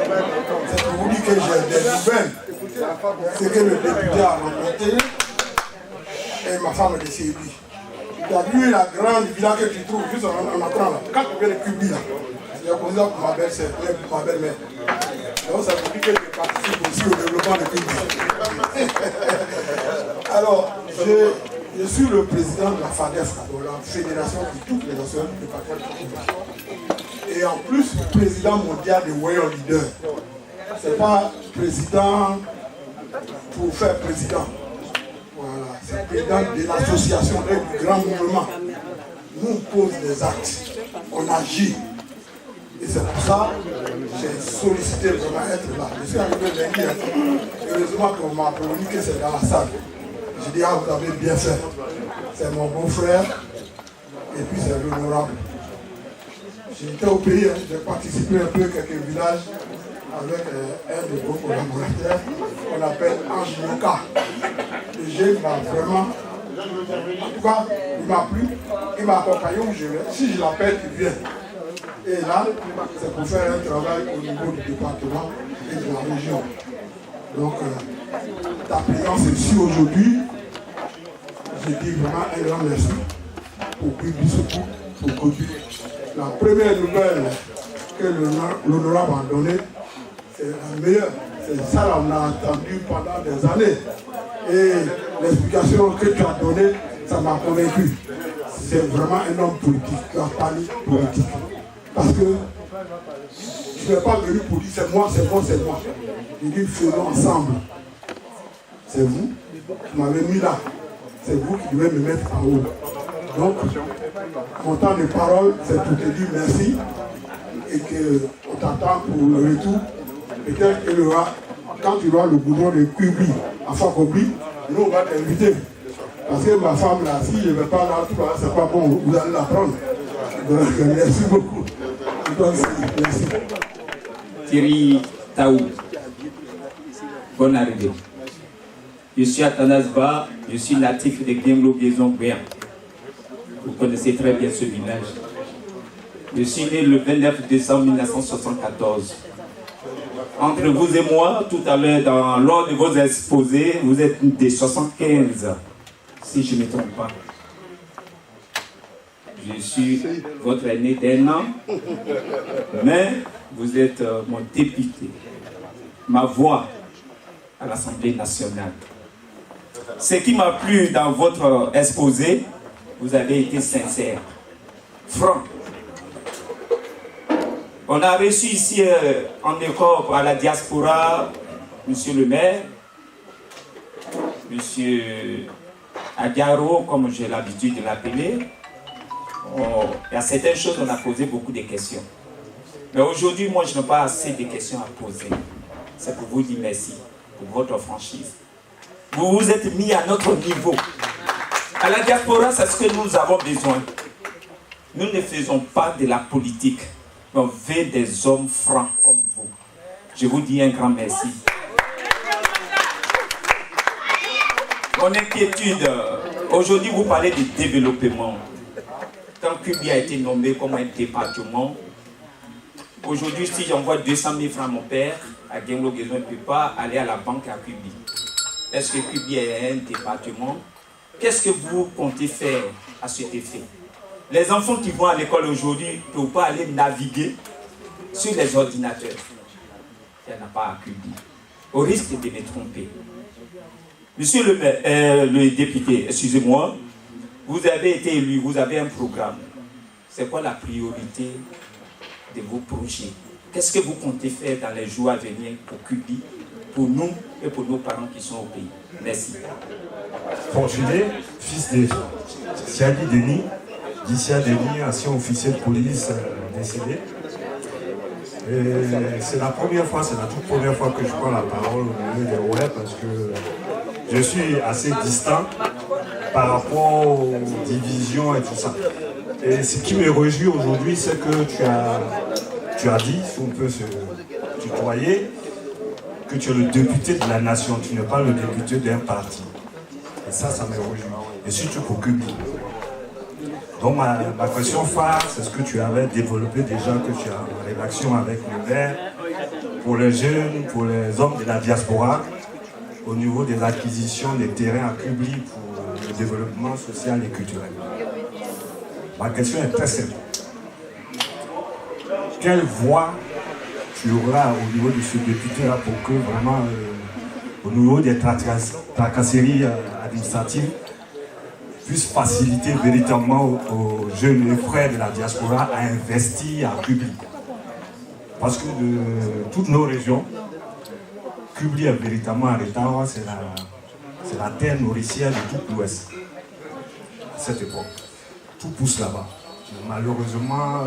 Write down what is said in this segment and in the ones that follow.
C'est pour vous dire que j'ai des nouvelles. C'est que le député a rencontré et ma femme est décédée. Tu as vu la grande villa que tu trouves juste en entrant là. Quand tu viens de Cubi là, j'ai posé ça pour ma belle-sœur, pour ma belle-mère. Donc ça veut dire que je participe aussi au développement de Cubi. Alors, je suis le président de la FADEF, la Fédération de toutes les nationalités du patrimoine. Et en plus, président mondial des Warrior Leaders. Ce n'est pas président pour faire président. Voilà, c'est président de l'association du grand mouvement. Nous, on pose des actes, on agit. Et c'est pour ça que j'ai sollicité vraiment être là. Je suis arrivé lundi, heureusement qu'on m'a prévenu que c'est dans la salle. J'ai dit, ah, vous avez bien fait. C'est mon beau-frère, et puis c'est l'honorable. J'étais au pays, j'ai participé un peu à quelques villages avec un de vos collaborateurs qu'on appelle Ange Yoka. Le jeune m'a vraiment, en tout cas, il m'a plu, il m'a accompagné où je vais. Si je l'appelle, il vient. Et là, c'est pour faire un travail au niveau du département et de la région. Donc, ta présence ici aujourd'hui, je dis vraiment un grand merci pour Cubi Secours, pour Cubi. La première nouvelle que l'honorable a donnée, c'est la meilleure. C'est ça qu'on a entendu pendant des années. Et l'explication que tu as donnée, ça m'a convaincu. C'est vraiment un homme politique, tu as parlé politique. Parce que je ne vais pas venir pour dire c'est moi, c'est moi, c'est moi. Je dis faisons ensemble. C'est vous qui m'avez mis là. C'est vous qui devez me mettre en haut. Donc, mon temps de parole, c'est pour te dire merci et qu'on t'attend pour le retour. Peut-être qu'il y aura, quand tu auras le goudron de Cubi à Fakobi, nous on va t'inviter. Parce que ma femme là, si je ne vais pas là, tout c'est pas bon, vous allez l'apprendre. Donc, merci beaucoup. Merci. Thierry Taou, bonne arrivée. Je suis Athanas Ba, je suis natif de Guemlo-Guézon-Béan. Vous connaissez très bien ce village. Je suis né le 29 décembre 1974. Entre vous et moi, tout à l'heure, lors de vos exposés, vous êtes des 75, si je ne me trompe pas. Je suis votre aîné d'un an, mais vous êtes mon député, ma voix à l'Assemblée nationale. Ce qui m'a plu dans votre exposé, vous avez été sincère, franc. On a reçu ici en Europe, à la diaspora, monsieur le maire, monsieur Agaro, comme j'ai l'habitude de l'appeler. Il y a certaines choses, on a posé beaucoup de questions. Mais aujourd'hui, moi, je n'ai pas assez de questions à poser. C'est pour vous dire merci pour votre franchise. Vous vous êtes mis à notre niveau. À la diaspora, c'est ce que nous avons besoin. Nous ne faisons pas de la politique. Mais on veut des hommes francs comme vous. Je vous dis un grand merci. Mon inquiétude, aujourd'hui, vous parlez de développement. Quand Cubi a été nommé comme un département, aujourd'hui, si j'envoie 200 000 francs à mon père, à Guemlo-Guézon, il ne peut pas aller à la banque à Cubi. Est-ce que Cubi est un département? Qu'est-ce que vous comptez faire à cet effet? Les enfants qui vont à l'école aujourd'hui ne peuvent pas aller naviguer sur les ordinateurs. Il n'y en a pas à Cubi. Au risque de me tromper. Monsieur le député, excusez-moi, vous avez été élu, vous avez un programme. C'est quoi la priorité de vos projets? Qu'est-ce que vous comptez faire dans les jours à venir pour Cubi, pour nous et pour nos parents qui sont au pays? Merci. Fortuné, fils de Siadi Denis, Dissia Denis, ancien officier de police décédé. C'est la première fois, c'est la toute première fois que je prends la parole au milieu des web parce que je suis assez distant par rapport aux divisions et tout ça. Et ce qui me réjouit aujourd'hui, c'est que tu as dit, si on peut se tutoyer, que tu es le député de la nation, tu n'es pas le député d'un parti. Et ça me réjouit. Et surtout pour Cubi. Donc ma question phare, c'est ce que tu avais développé déjà, que tu as en rédaction avec le maire, pour les jeunes, pour les hommes de la diaspora, au niveau des acquisitions des terrains à Kubli pour le développement social et culturel. Ma question est très simple. Quelle voix tu auras au niveau de ce député-là pour que vraiment, au niveau des tracasseries administratives, puisse faciliter véritablement aux jeunes et frères de la diaspora à investir à Kubli? Parce que de toutes nos régions, Kubli est véritablement à Retawa, c'est la terre nourricière de tout l'Ouest à cette époque. Tout pousse là-bas. Malheureusement,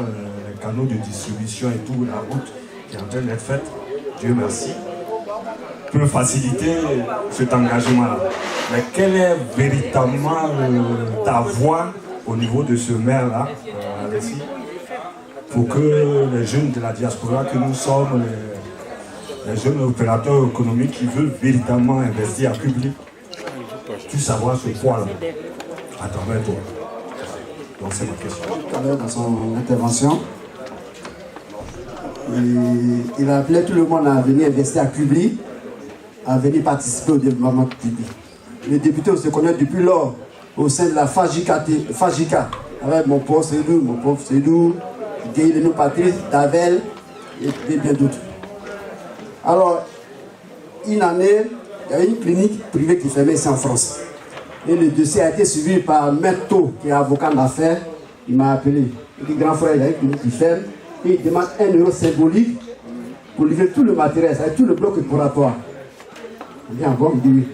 les canaux de distribution et tout, la route qui est en train d'être faite, Dieu merci, peut faciliter cet engagement-là. Mais quelle est véritablement ta voix au niveau de ce maire-là, pour que les jeunes de la diaspora que nous sommes, les jeunes opérateurs économiques qui veulent véritablement investir à Kubli, puissent avoir ce poids-là à travers toi? Donc c'est ma question. Tout à l'heure dans son intervention, il a appelé tout le monde à venir investir à Kubli, à venir participer au développement de Kubli. Les députés, on se connaît depuis lors au sein de la FAJICA, avec mon pauvre Sédou, Guéhilénou Patrice, Davel et bien d'autres. Alors, une année, il y avait une clinique privée qui fermait ici en France. Et le dossier a été suivi par Metto, qui est avocat d'affaires. Il m'a appelé. Il dit, grand frère, il y a une clinique qui ferme. Et il demande 1 euro symbolique pour livrer tout le matériel, c'est-à-dire tout le bloc exploratoire. Bien, bon, il dit oui.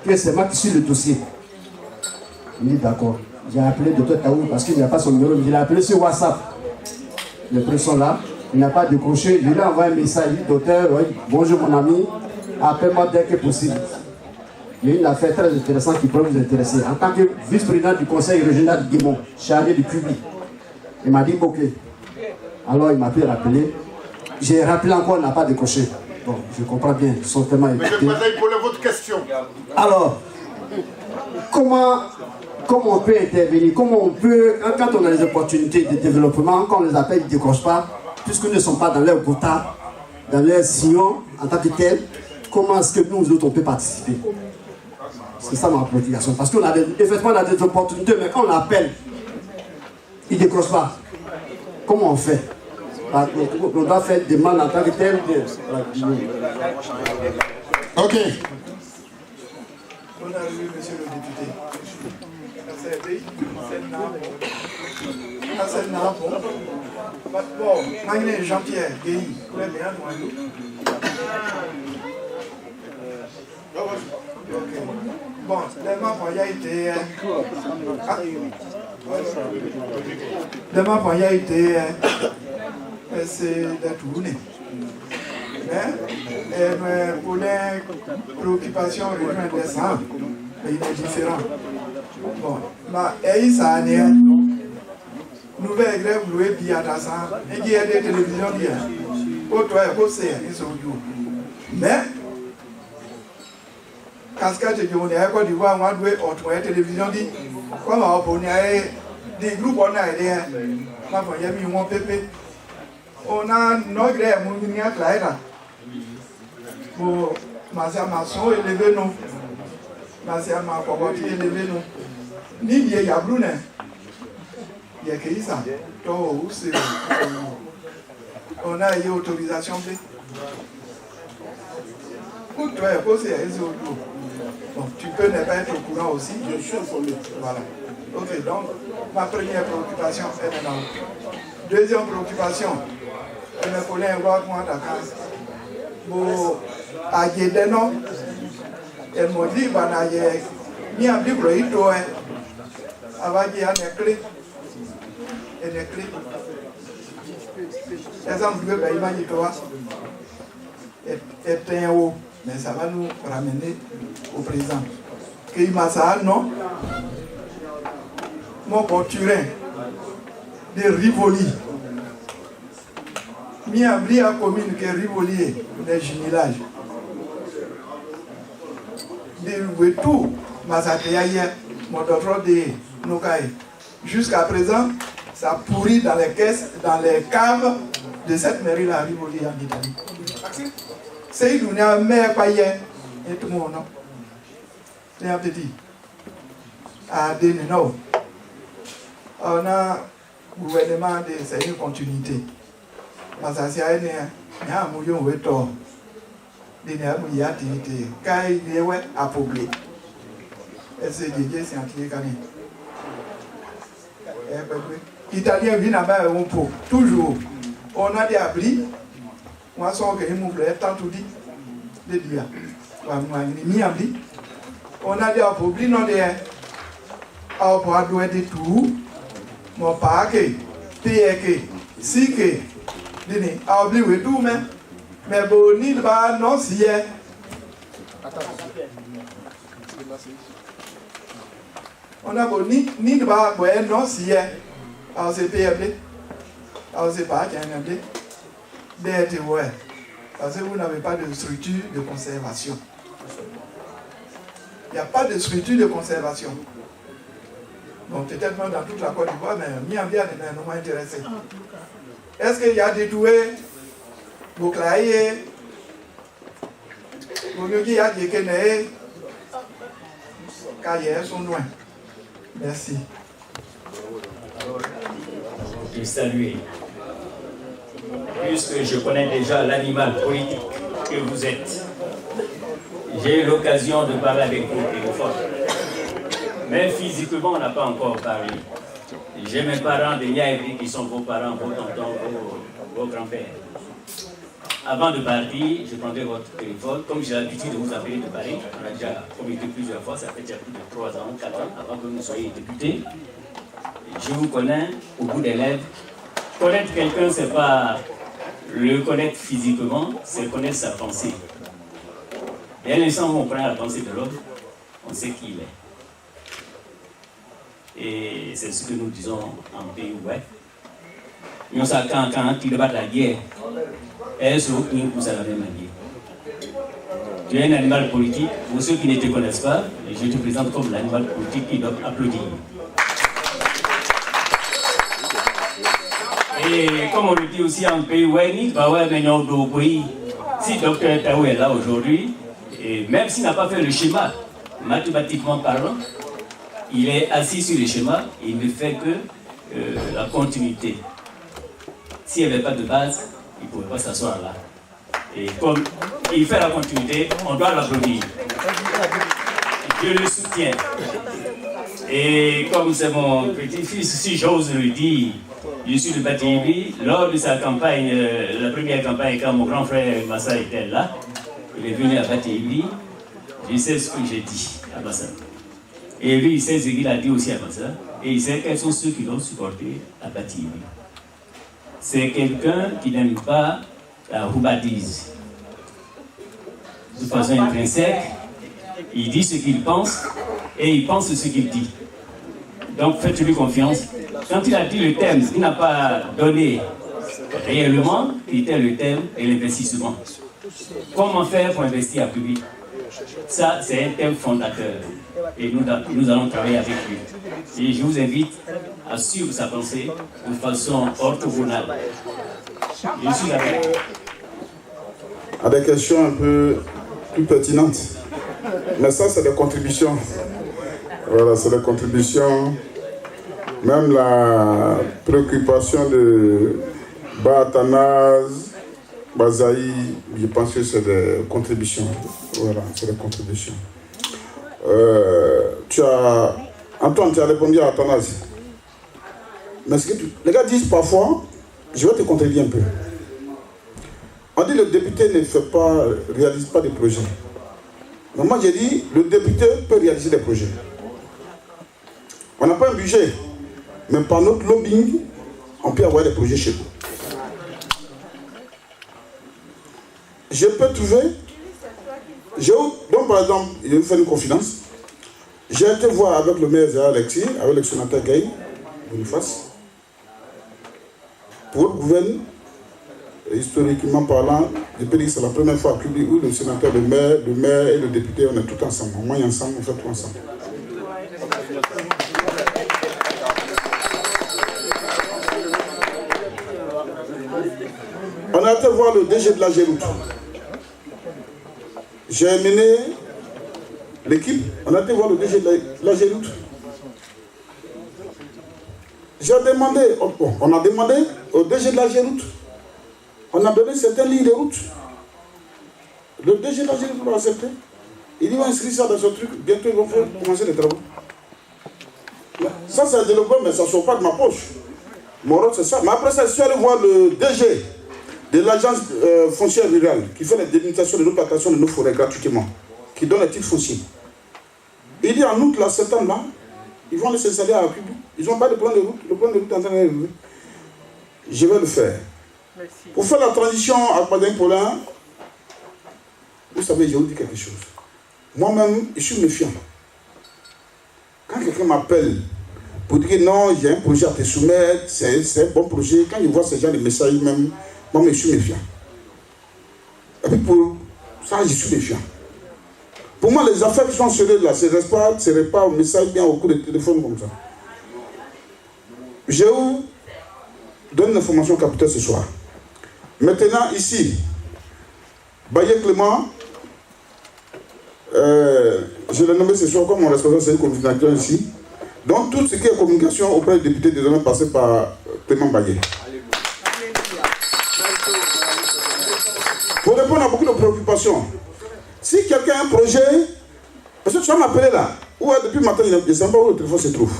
Que c'est moi qui suis le dossier. Il dit d'accord. J'ai appelé le docteur Taou parce qu'il n'y a pas son numéro. Il l'a appelé sur WhatsApp. Les prix sont là. Il n'a pas décroché. Je lui ai envoyé un message. Il dit, docteur, oui, bonjour mon ami. Appelle-moi dès que possible. Il y a une affaire très intéressante qui pourrait vous intéresser. En tant que vice-président du conseil régional de Guimont, chargé du public, il m'a dit ok. Alors il m'a pu rappeler. J'ai rappelé encore, on n'a pas décroché. Bon, je comprends bien, ils sont tellement écoutés. Monsieur le Président, il pose votre question. Alors, comment on peut intervenir? Comment on peut, quand on a des opportunités de développement, quand on les appelle, ils ne décrochent pas, puisque nous ne sommes pas dans leur quota, dans leur sillon en tant que tel, comment est-ce que nous autres on peut participer? C'est ça ma préoccupation. Parce qu'on a effectivement on a des opportunités, mais quand on appelle, ils ne décrochent pas. Comment on fait? On doit faire des demandes en tant que tel. Ok. On a vu, monsieur le député. Bon, Jean-Pierre, Guéhi, vous l'avez bien, bon, les membres, il y a été. Les membres, il y a été. C'est d'être mais pour les préoccupations rejoindre les sangs, il est différent. Bon, mais ça a une nouvelle grève louée bien à ça, et qui a des télévisions bien. Autre est ils sont mais cascade de on est à Côte d'Ivoire, on doit autre télévision dit comme on a des groupes on a des il y a mis mon pépé. On a nos grèves, mon miniature là. Pour ma maçon élevé nous. Ma cocotte élevé nous. Ni il y a blune. Il y a que ça. On a eu autorisation. Pour toi, bon, tu peux ne pas être au courant aussi. Je suis informé. Voilà. Ok, donc ma première préoccupation est maintenant. Deuxième préoccupation. Je me connais voir moi Dakar. Bon, à Guédeno, elle m'a dit, ni un livre, il doit avoir dit un écrit. Un écrit. Exemple, il m'a dit, toi, est un haut, mais ça va nous ramener au présent. Qu'il m'a ça, non? Mon porturin de Rivoli. Mi abri a commune que Rivoli les jumilages. De tout, Mazateaïe, mon docteur de Nokaï. Jusqu'à présent, ça pourrit dans les caisses, dans les caves de cette mairie-là, Rivoli en Italie. C'est une mère païenne. Et tout le monde, non? C'est un petit. À Dénéno. On a le gouvernement, c'est une continuité. Parce que c'est un mouillon ou un tort. Il y a une activité. Quand il est à Poblé. Et c'est dédié scientifique. Italien vient là-bas un peu. Toujours. On a des abris. Moi, je suis tant tout dit. De dire. On a des abris, non des. On peut avoir des tours. Mon paquet. Piquet. Siquet. Dini. Abri, oui, tout, mais bon, ni pas non, si. On a bon, ni pas non, si. Alors, c'est PMD. Alors, c'est pas qu'il y a un MD. D'être, ouais. Parce que vous n'avez pas de structure de conservation. Il n'y a pas de structure de conservation. Donc, peut-être même dans toute la Côte d'Ivoire, mais Miami est non intéressé. Est-ce qu'il y a des doués, vous clayez, vous nous dites, il y a des kénéés, car ils sont loin. Merci. Je salue, puisque je connais déjà l'animal politique que vous êtes. J'ai eu l'occasion de parler avec vous au téléphone. Mais physiquement, on n'a pas encore parlé. J'ai mes parents de Niaïri qui sont vos parents, vos tontons, vos grands-pères. Avant de partir, je prendrai votre téléphone. Comme j'ai l'habitude de vous appeler de Paris, on a déjà communiqué plusieurs fois, ça fait déjà plus de 3 ans, 4 ans, avant que vous soyez député. Je vous connais au bout des lèvres. Connaître quelqu'un, ce n'est pas le connaître physiquement, c'est connaître sa pensée. Et à l'instant où on prend la pensée de l'homme, on sait qui il est. Et c'est ce que nous disons en pays, ouais. Nous savons quand il débat la guerre, est-ce que nous pousse à la même manière. Tu es un animal politique, pour ceux qui ne te connaissent pas, je te présente comme l'animal politique qui doit applaudir. Et comme on le dit aussi en pays, ouais, si Dr Taou est là aujourd'hui, et même s'il n'a pas fait le schéma, mathématiquement parlant, il est assis sur le schéma et il ne fait que la continuité. S'il n'y avait pas de base, il ne pouvait pas s'asseoir là. Et comme il fait la continuité, on doit l'applaudir. Je le soutiens. Et comme c'est mon petit-fils, si j'ose le dire, je suis de Batiébi. Lors de sa campagne, la première campagne, quand mon grand frère Massa était là, il est venu à Batiébi, je sais ce que j'ai dit à Massa. Et lui, il sait ce qu'il a dit aussi à Massa, et il sait quels sont ceux qui l'ont supporté à Batiébi. C'est quelqu'un qui n'aime pas la roubardise. De façon intrinsèque, il dit ce qu'il pense, et il pense ce qu'il dit. Donc faites-lui confiance. Quand il a dit le thème, il n'a pas donné réellement, il était le thème et l'investissement. Comment faire pour investir à public? Ça, c'est un thème fondateur. Et nous allons travailler avec lui. Et je vous invite à suivre sa pensée de façon orthogonale. Je suis avec. À des questions un peu plus pertinentes. Mais ça, c'est des contributions. Voilà, c'est des contributions. Même la préoccupation de Batanaz, Bazaï, je pense que c'est des contributions. Voilà, c'est des contributions. Antoine, tu as répondu à Batanaz. Mais ce que les gars disent parfois, je vais te contredire un peu. On dit que le député ne réalise pas des projets. Mais moi j'ai dit, le député peut réaliser des projets. On n'a pas un budget, mais par notre lobbying, on peut avoir des projets chez vous. Je peux trouver, donc par exemple, je vais vous faire une confidence. J'ai été voir avec le maire Zéa Alexis, avec le sénateur Gaï, Boniface, pour le gouvernement, historiquement parlant, je peux dire que c'est la première fois où le sénateur, le maire et le député, on est tous ensemble. On mange ensemble, on fait tout ensemble. On a été voir le DG de la Géroute. j'ai mené l'équipe, on a été voir le DG de la Géroute. On a demandé au DG de la Géroute, on a donné certaines lignes de route. Le DG de la Géroute l'a accepté. Il dit, on va inscrire ça dans ce truc, bientôt ils vont commencer les travaux. Ça c'est un développement, mais ça ne sort pas de ma poche. Mon rôle c'est ça. Mais après ça, je suis allé voir le DG de l'agence foncière rurale qui fait la délimitation de nos plantations de nos forêts gratuitement, qui donne les titres fonciers. Il dit en août, là, septembre, là, ils vont laisser s'installer à Cuba. Ils n'ont pas de plan de route. Le plan de route est en train d'arriver. Je vais le faire. Merci. Pour faire la transition à Kwadin-Paulin, vous savez, je vais vous dire quelque chose. Moi-même, je suis méfiant. Quand quelqu'un m'appelle pour dire que non, j'ai un projet à te soumettre, c'est un bon projet, quand je vois ce genre de messages, même, moi, je suis méfiant. Et puis pour ça, je suis méfiant. Pour moi, les affaires qui sont sérieuses là, ce ne serait pas au message bien au coup de téléphone comme ça. Je vous donne une information capitale ce soir. Maintenant, ici, Baye Clément, je l'ai nommé ce soir comme mon responsable c'est une communication ici. Donc, tout ce qui est communication auprès des députés, désormais passé par Clément Baye. Pour répondre à beaucoup de préoccupations, si quelqu'un a un projet, parce que tu vas m'appeler là, ou depuis le matin, je ne sais pas où le téléphone se trouve.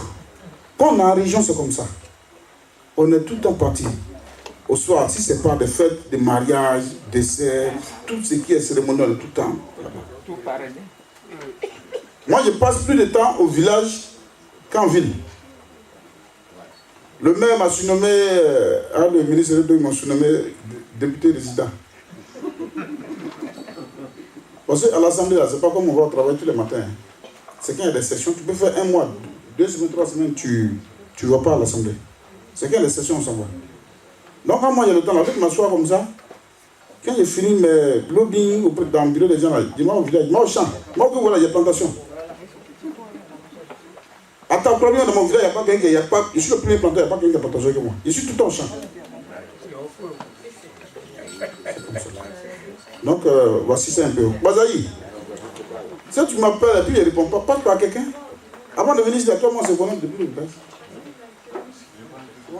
Quand on est en région, c'est comme ça. On est tout le temps parti. Au soir, si ce n'est pas des fêtes, des mariages, des décès, tout ce qui est cérémonial tout le temps. Moi, je passe plus de temps au village qu'en ville. Le maire m'a surnommé, le ministre de m'a surnommé député résident. Parce qu'à l'Assemblée, ce n'est pas comme on va travailler tous les matins. C'est quand il y a des sessions, tu peux faire un mois, 2 semaines, 3 semaines, tu ne vas pas à l'Assemblée. C'est quand il y a des sessions, on s'en va. Donc, quand moi, il y a le temps, avec m'asseoir comme ça, quand j'ai fini mes lobbying dans le bureau des gens, là, je dis, moi au village, moi au champ, moi que voilà, il y a plantation. À ta première, dans mon village, il n'y a pas quelqu'un, il n'y a pas, je suis le premier planteur, il n'y a pas quelqu'un qui a plantation que moi. Je suis tout le temps au champ. Donc, voici ça un peu. Bazaï, si tu m'appelles et puis je ne réponds pas, parle à quelqu'un. Avant de venir ici, toi, moi, c'est vraiment depuis le village.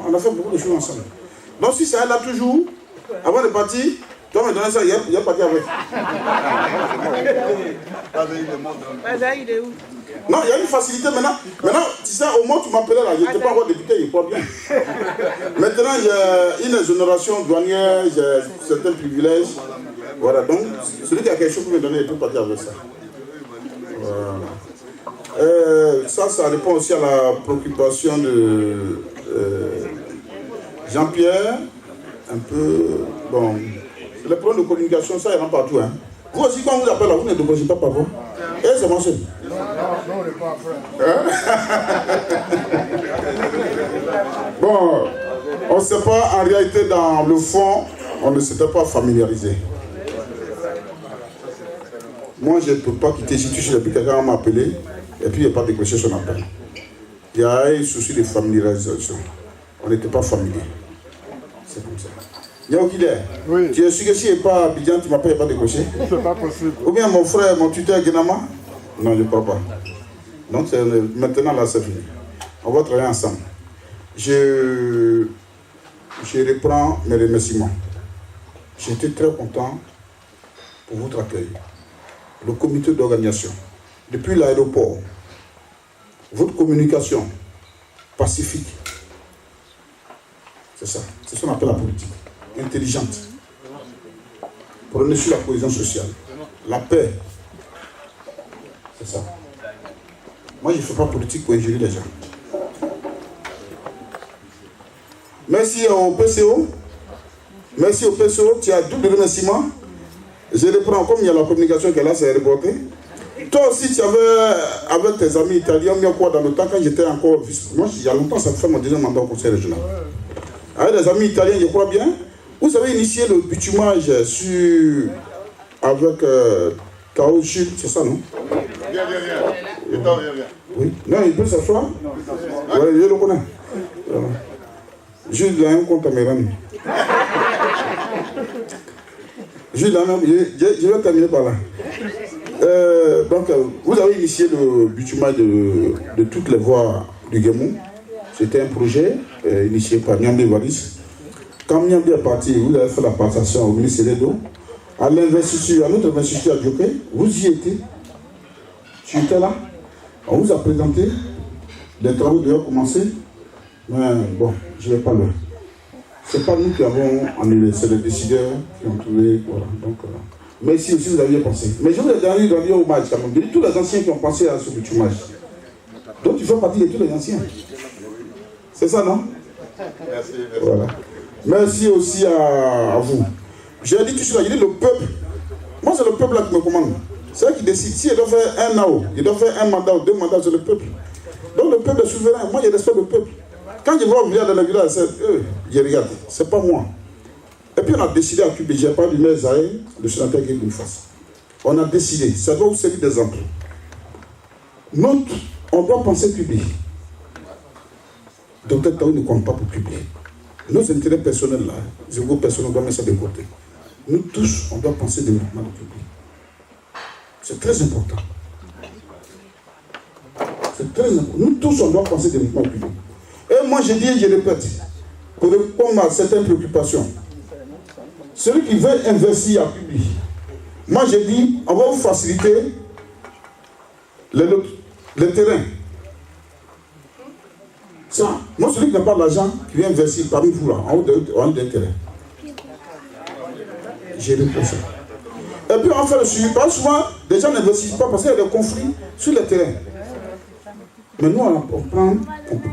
On a fait beaucoup de choses ensemble. Donc, si ça est là toujours, avant de partir, toi, me donner ça, il y a parti avec. Bazaï, il est où? Non, il y a une facilité maintenant. Maintenant, tu sais, au moins, tu m'appelais là, je n'étais pas encore député, je crois bien. Maintenant, j'ai une exonération douanière, j'ai certains privilèges. Voilà, donc, celui qui a quelque chose pour me donner, il peut partir avec ça. Voilà. Ça répond aussi à la préoccupation de Jean-Pierre. Un peu, bon, les problèmes de communication, ça, il y en a partout. Hein. Vous aussi, quand on vous appelle là, vous ne décrochez pas parfois. Et c'est mon seul. Non, on n'est pas frère. Bon, on ne sait pas, en réalité, dans le fond, on ne s'était pas familiarisé. Moi, je ne peux pas quitter ici, depuis quelqu'un m'a appelé, et puis il n'y a pas décroché son appel. Il y a un souci de familiarisation. On n'était pas familier. C'est comme ça. Yaoukide, oui. Tu es sûr que si il n'est pas Abidjan, tu m'appelles, il n'y a pas décroché? C'est pas possible. Ou bien mon frère, mon tuteur Guénama? Non, je ne crois pas. Donc maintenant, là, c'est fini. On va travailler ensemble. Je reprends mes remerciements. J'étais très content pour votre accueil. Le comité d'organisation, depuis l'aéroport, votre communication pacifique, c'est ça. C'est ce qu'on appelle la politique. Intelligente. Prenez sur la cohésion sociale. La paix. C'est ça. Moi, je ne fais pas politique pour ingérer les gens. Merci au PCO. Merci au PCO. Tu as double remerciement. Je les prends comme il y a la communication qui est là, c'est reporté. Toi aussi, tu avais, avec tes amis italiens, mis quoi dans le temps quand j'étais encore. Moi, il y a longtemps, ça fait mon deuxième mandat au conseil régional. Avec des amis italiens, je crois bien. Vous avez initié le bitumage avec Tao Gilles, c'est ça, non? Viens. Oui. Non, il peut s'asseoir. Oui, je le connais. Gilles a un compte à mes rames. Je vais terminer par là. Donc, vous avez initié le bitumage de toutes les voies du Guémou. C'était un projet initié par Niambe Valis. Quand Niambe est parti, vous avez fait la passation au ministère d'eau. À l'investiture, à notre investiture à Dioké, vous y étiez. Tu étais là. On vous a présenté. Les travaux devaient commencer. Mais bon, je ne vais pas le. Ce n'est pas nous qui avons annulé, c'est les décideurs qui ont trouvé. Voilà. Donc, mais si aussi vous aviez pensé. Mais je voulais donner hommage quand même. De tous les anciens qui ont pensé à ce bitumage. Donc tu fais partie de tous les anciens. C'est ça, non? Merci. Voilà. Merci aussi à vous. J'ai dit tout de suite, j'ai dit le peuple. Moi, c'est le peuple là qui me commande. C'est eux qui décide. Si il doit faire un AO, il doit faire un mandat ou 2 mandats, c'est le peuple. Donc le peuple est souverain. Moi, je respecte le peuple. Quand je vois un village dans le village, c'est eux, je regarde. C'est pas moi. Et puis on a décidé à Cuba, je n'ai pas du maire Zahé, le sénateur Guégoune Fasse. On a décidé, ça doit vous servir d'exemple. On doit penser Cuba. Docteur Taou ne compte pas pour Cuba. Nos intérêts personnels là, les égos personnels, on doit mettre ça de côté. Nous tous, on doit penser au développement de Cuba. C'est très important. C'est très important. Nous tous, on doit penser au développement de Cuba. Et moi, je dis et je répète, pour répondre à certaines préoccupations, celui qui veut investir à Cuba, moi je dis, on va vous faciliter le terrain. Ça, moi, celui qui n'a pas d'argent, qui vient investir parmi vous là, en haut d'un terrain. J'ai répondu ça. Et puis on fait le suivi. Parce que souvent, les gens n'investissent pas parce qu'il y a des conflits sur le terrain. Mais nous,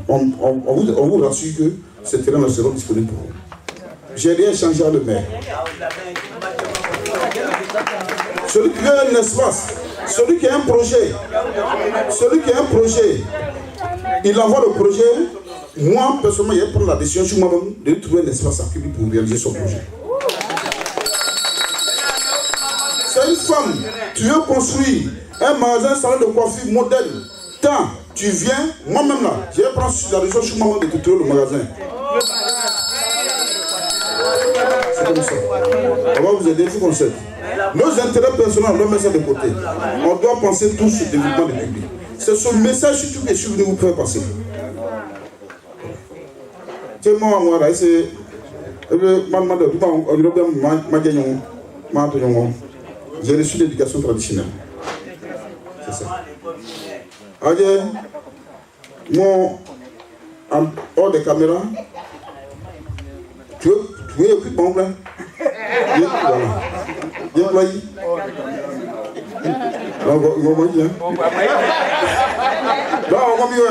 on vous rassure que ces terrains seront disponibles pour vous. J'ai rien changé à le maire. Celui qui a un espace, celui qui a un projet, il envoie le projet. Moi, personnellement, je vais prendre la décision sur moi-même de trouver un espace à Cuba pour réaliser son projet. C'est une femme, tu veux construire un magasin, salon de coiffure modèle. Tant tu viens, moi-même là, je vais prendre la décision sur moi-même de te trouver le magasin. C'est comme ça. On va vous aider, il faut qu'on s'aide. Nos intérêts personnels, on doit mettre ça de côté. On doit penser tous au développement du public. C'est ce message surtout que je suis venu vous faire passer. C'est moi, là, c'est. J'ai reçu l'éducation traditionnelle. C'est ça. Allez, moi, hors des caméras, tu veux plus bon là. Bien là. On va dire. Là, on va dire.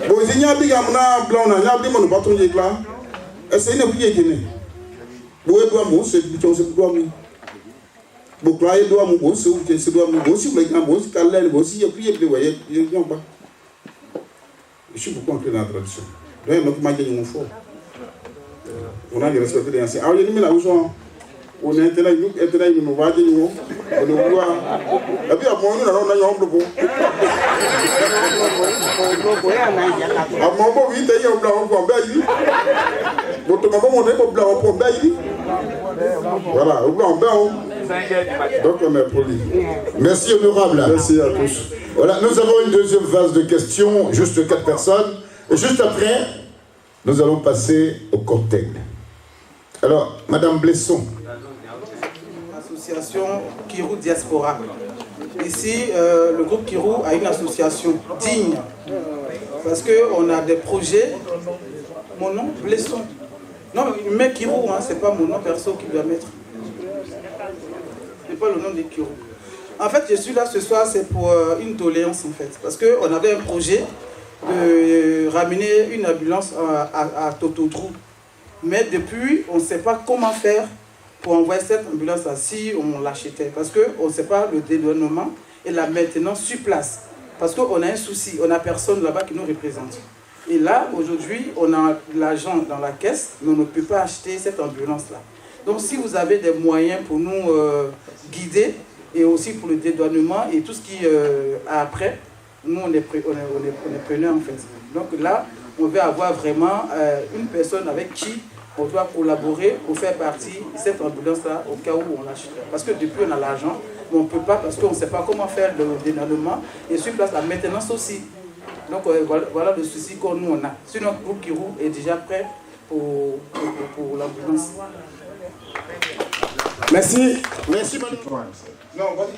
Bon, il y a des gens qui blanc, il y a des gens qui battent les glas. Essayez de prier qui n'est. Bon, il doit mourir, c'est plutôt c'est doit mourir. Bon, là, il doit mourir, c'est doit mourir. Si vous voulez qu'il mourir, c'est calme, aussi il y a prié de voyer, il n'y a pas. Je suis beaucoup entré dans la tradition. Donc, il m'a dit mon fort. On a respecté les anciens. Alors, il y a des gens on est là, il nous va dire, on le voit. Et puis, à mon nom, on a un homme de à mon beau, il y a un blanc pour Baïli. Votre maman, on est au blanc pour Baïli. Voilà, au blanc, donc on est poli. Merci, honorable. Merci à tous. Voilà, nous avons une deuxième phase de questions, juste 4 personnes. Et juste après, nous allons passer au cocktail. Alors, Madame Blesson. Association Kirou Diaspora. Ici, le groupe Kirou a une association digne. Parce qu'on a des projets. Mon nom, Blesson. Non, mais Kirou, hein, c'est pas mon nom perso qui doit mettre. C'est pas le nom de Kirou. En fait, je suis là ce soir, c'est pour une doléance en fait. Parce qu'on avait un projet de ramener une ambulance à Totodrou. Mais depuis, on ne sait pas comment faire pour envoyer cette ambulance-là si on l'achetait. Parce qu'on ne sait pas le dédouanement et la maintenance sur place. Parce qu'on a un souci, on n'a personne là-bas qui nous représente. Et là, aujourd'hui, on a l'argent dans la caisse, mais on ne peut pas acheter cette ambulance-là. Donc si vous avez des moyens pour nous guider, et aussi pour le dédouanement et tout ce qui après, nous on est preneurs en fait. Donc là, on veut avoir vraiment une personne avec qui on doit collaborer pour faire partie de cette ambulance-là au cas où on achète. Parce que depuis on a l'argent, mais on ne peut pas parce qu'on ne sait pas comment faire le dénouement et sur place la maintenance aussi. Donc voilà le souci qu'on nous on a. Sinon, le groupe Kirou est déjà prêt pour l'ambulance. Merci. Merci, madame. Non, vas-y.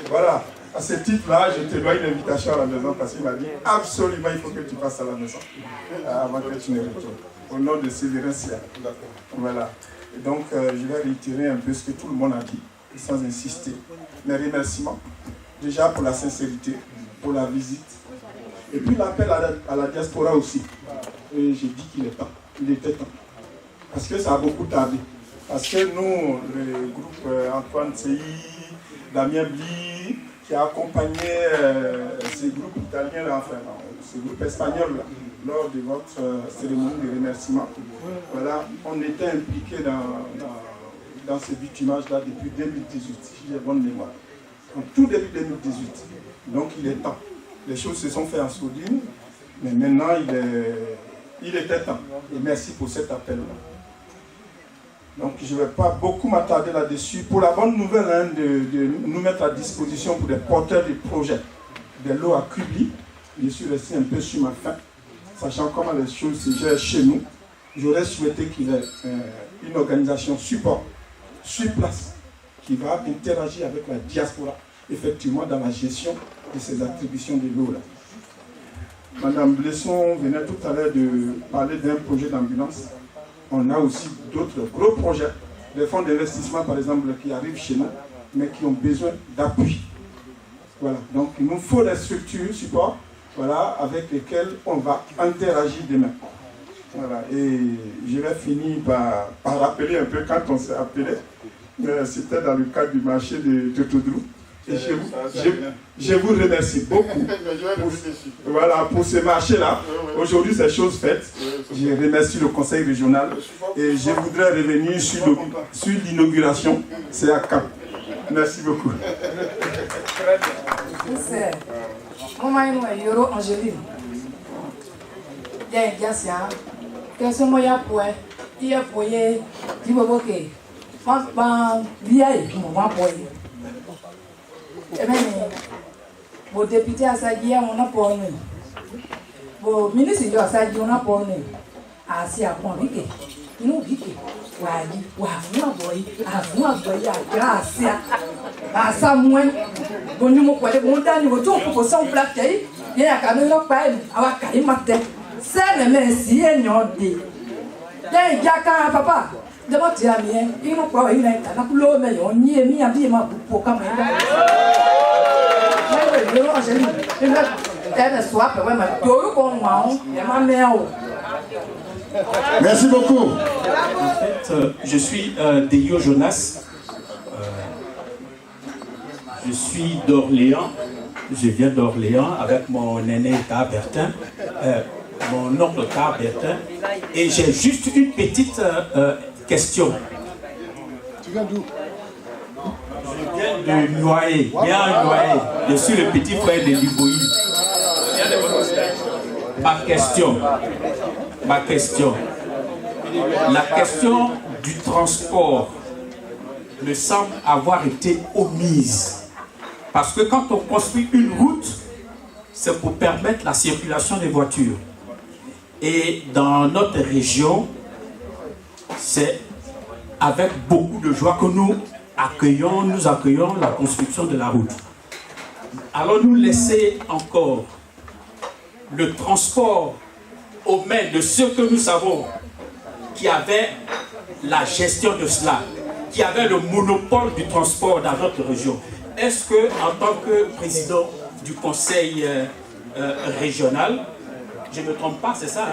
Voilà. À ce titre-là, je te dois une invitation à la maison parce qu'il m'a dit absolument il faut que tu passes à la maison avant que tu ne retournes. Au nom de Séverin Sia. Voilà. Et donc, je vais réitérer un peu ce que tout le monde a dit, sans insister. Mes remerciements, déjà pour la sincérité, pour la visite, et puis l'appel à la diaspora aussi. Et j'ai dit qu'il est temps, il était temps. Parce que ça a beaucoup tardé. Parce que nous, le groupe Antoine Sei, Damien Bli, qui a accompagné ces groupes italiens, enfin, ce groupe espagnol là, lors de votre cérémonie de remerciement. Voilà, on était impliqués dans ce bitumage-là depuis 2018, si j'ai bonne mémoire. En tout début 2018. Donc il est temps. Les choses se sont faites en sourdine, mais maintenant il était temps. Et merci pour cet appel-là. Donc je ne vais pas beaucoup m'attarder là-dessus. Pour la bonne nouvelle hein, de nous mettre à disposition pour des porteurs de projets, des lots à Kubli, je suis resté un peu sur ma faim, sachant comment les choses se gèrent chez nous. J'aurais souhaité qu'il y ait une organisation support sur place qui va interagir avec la diaspora, effectivement, dans la gestion de ces attributions de l'eau là. Madame Blesson venait tout à l'heure de parler d'un projet d'ambulance. On a aussi d'autres gros projets, des fonds d'investissement par exemple qui arrivent chez nous, mais qui ont besoin d'appui. Voilà, donc il nous faut des structures support, voilà, avec lesquelles on va interagir demain. Voilà, et je vais finir par rappeler un peu quand on s'est appelé, c'était dans le cadre du marché de Totodrou. Et je vous remercie beaucoup pour ce marché-là. Aujourd'hui, c'est chose faite. Je remercie le conseil régional et je voudrais revenir sur l'inauguration. C'est à Cap. Merci beaucoup. Mon député a dit on a pour nous. Mon ministre a dit on a pour nous. Ah, si à point vite. Nous vite. Wadi, moi boy, grâce à ça moins. Bon nous mon collègue mon dernier retour pour son plaqué. Il y a quand même pas avoir calé matin. C'est le merci et non dit. Là il y a quand papa. D'abord tu as bien, il m'a pas il est là pour l'eau mais on y est mis à bien ma pour quand même. Merci beaucoup. En fait, je suis Deyo Jonas. Je suis d'Orléans. Je viens d'Orléans avec mon aîné Carl Bertin, mon oncle Carl Bertin. Et j'ai juste une petite question. Tu viens d'où? Je viens de Noailles, bien Noailles. Je suis le petit frère de Liboï. Ma question. La question du transport me semble avoir été omise. Parce que quand on construit une route, c'est pour permettre la circulation des voitures. Et dans notre région, c'est avec beaucoup de joie que nous accueillons la construction de la route. Allons-nous laisser encore le transport aux mains de ceux que nous savons qui avaient la gestion de cela, qui avaient le monopole du transport dans notre région? Est-ce que, en tant que président du conseil régional, je ne me trompe pas, c'est ça,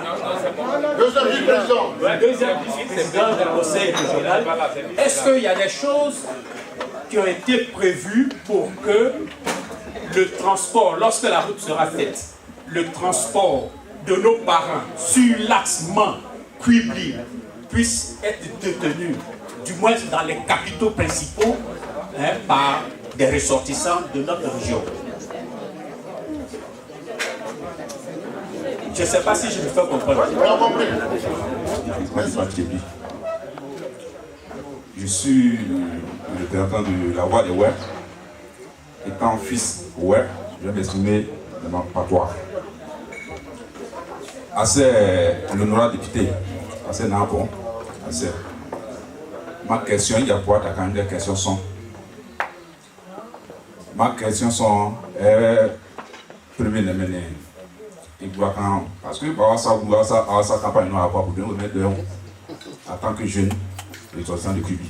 Deuxième vice-président. Deuxième vice-président du conseil régional. Est-ce qu'il y a des choses qui ont été prévues pour que le transport, lorsque la route sera faite, le transport de nos parents sur l'axe Mans-Kubli puisse être détenu, du moins dans les capitaux principaux, par des ressortissants de notre région? Je ne sais pas si je me fais comprendre. Je suis le représentant de la voix des Ouè. Étant fils Ouè, je vais m'exprimer de ma patois. Assez l'honorable député, assez Nampon, assez. Ma question, il y a quoi, quand même des questions sont. Ma question sont, premier de parce que ça campagne à pour nous mettre en tant que jeune ressortissant de Cubi.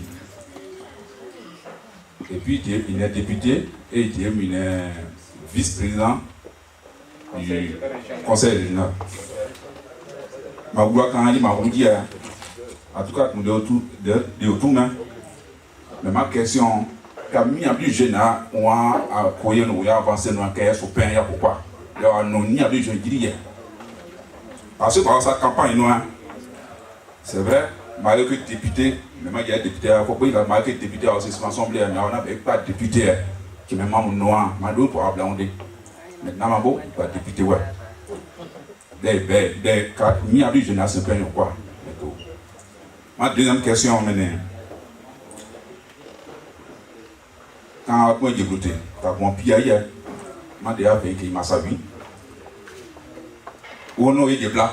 Et puis il est député et il est vice-président du conseil régional. Ma voix quand il m'a dit, en tout cas, nous de tout, mais ma question, quand il y a plus jeune, on a avancé dans un cahier sur pain, pourquoi? Il y a plus jeune qui parce que dans sa campagne, c'est vrai, malgré que député, même il y a des députés, malgré que député aussi sur l'Assemblée, mais on n'avait pas de député qui est même noir, Mado pour ablander. Maintenant, il n'y a pas de député, ouais. Il y a plus jeune, c'est pain, quoi? Ma deuxième question, quand moi j'ai goûté, quand mon pire hier, m'a déjà fait qu'il m'a servi. Ou non, il est blanc,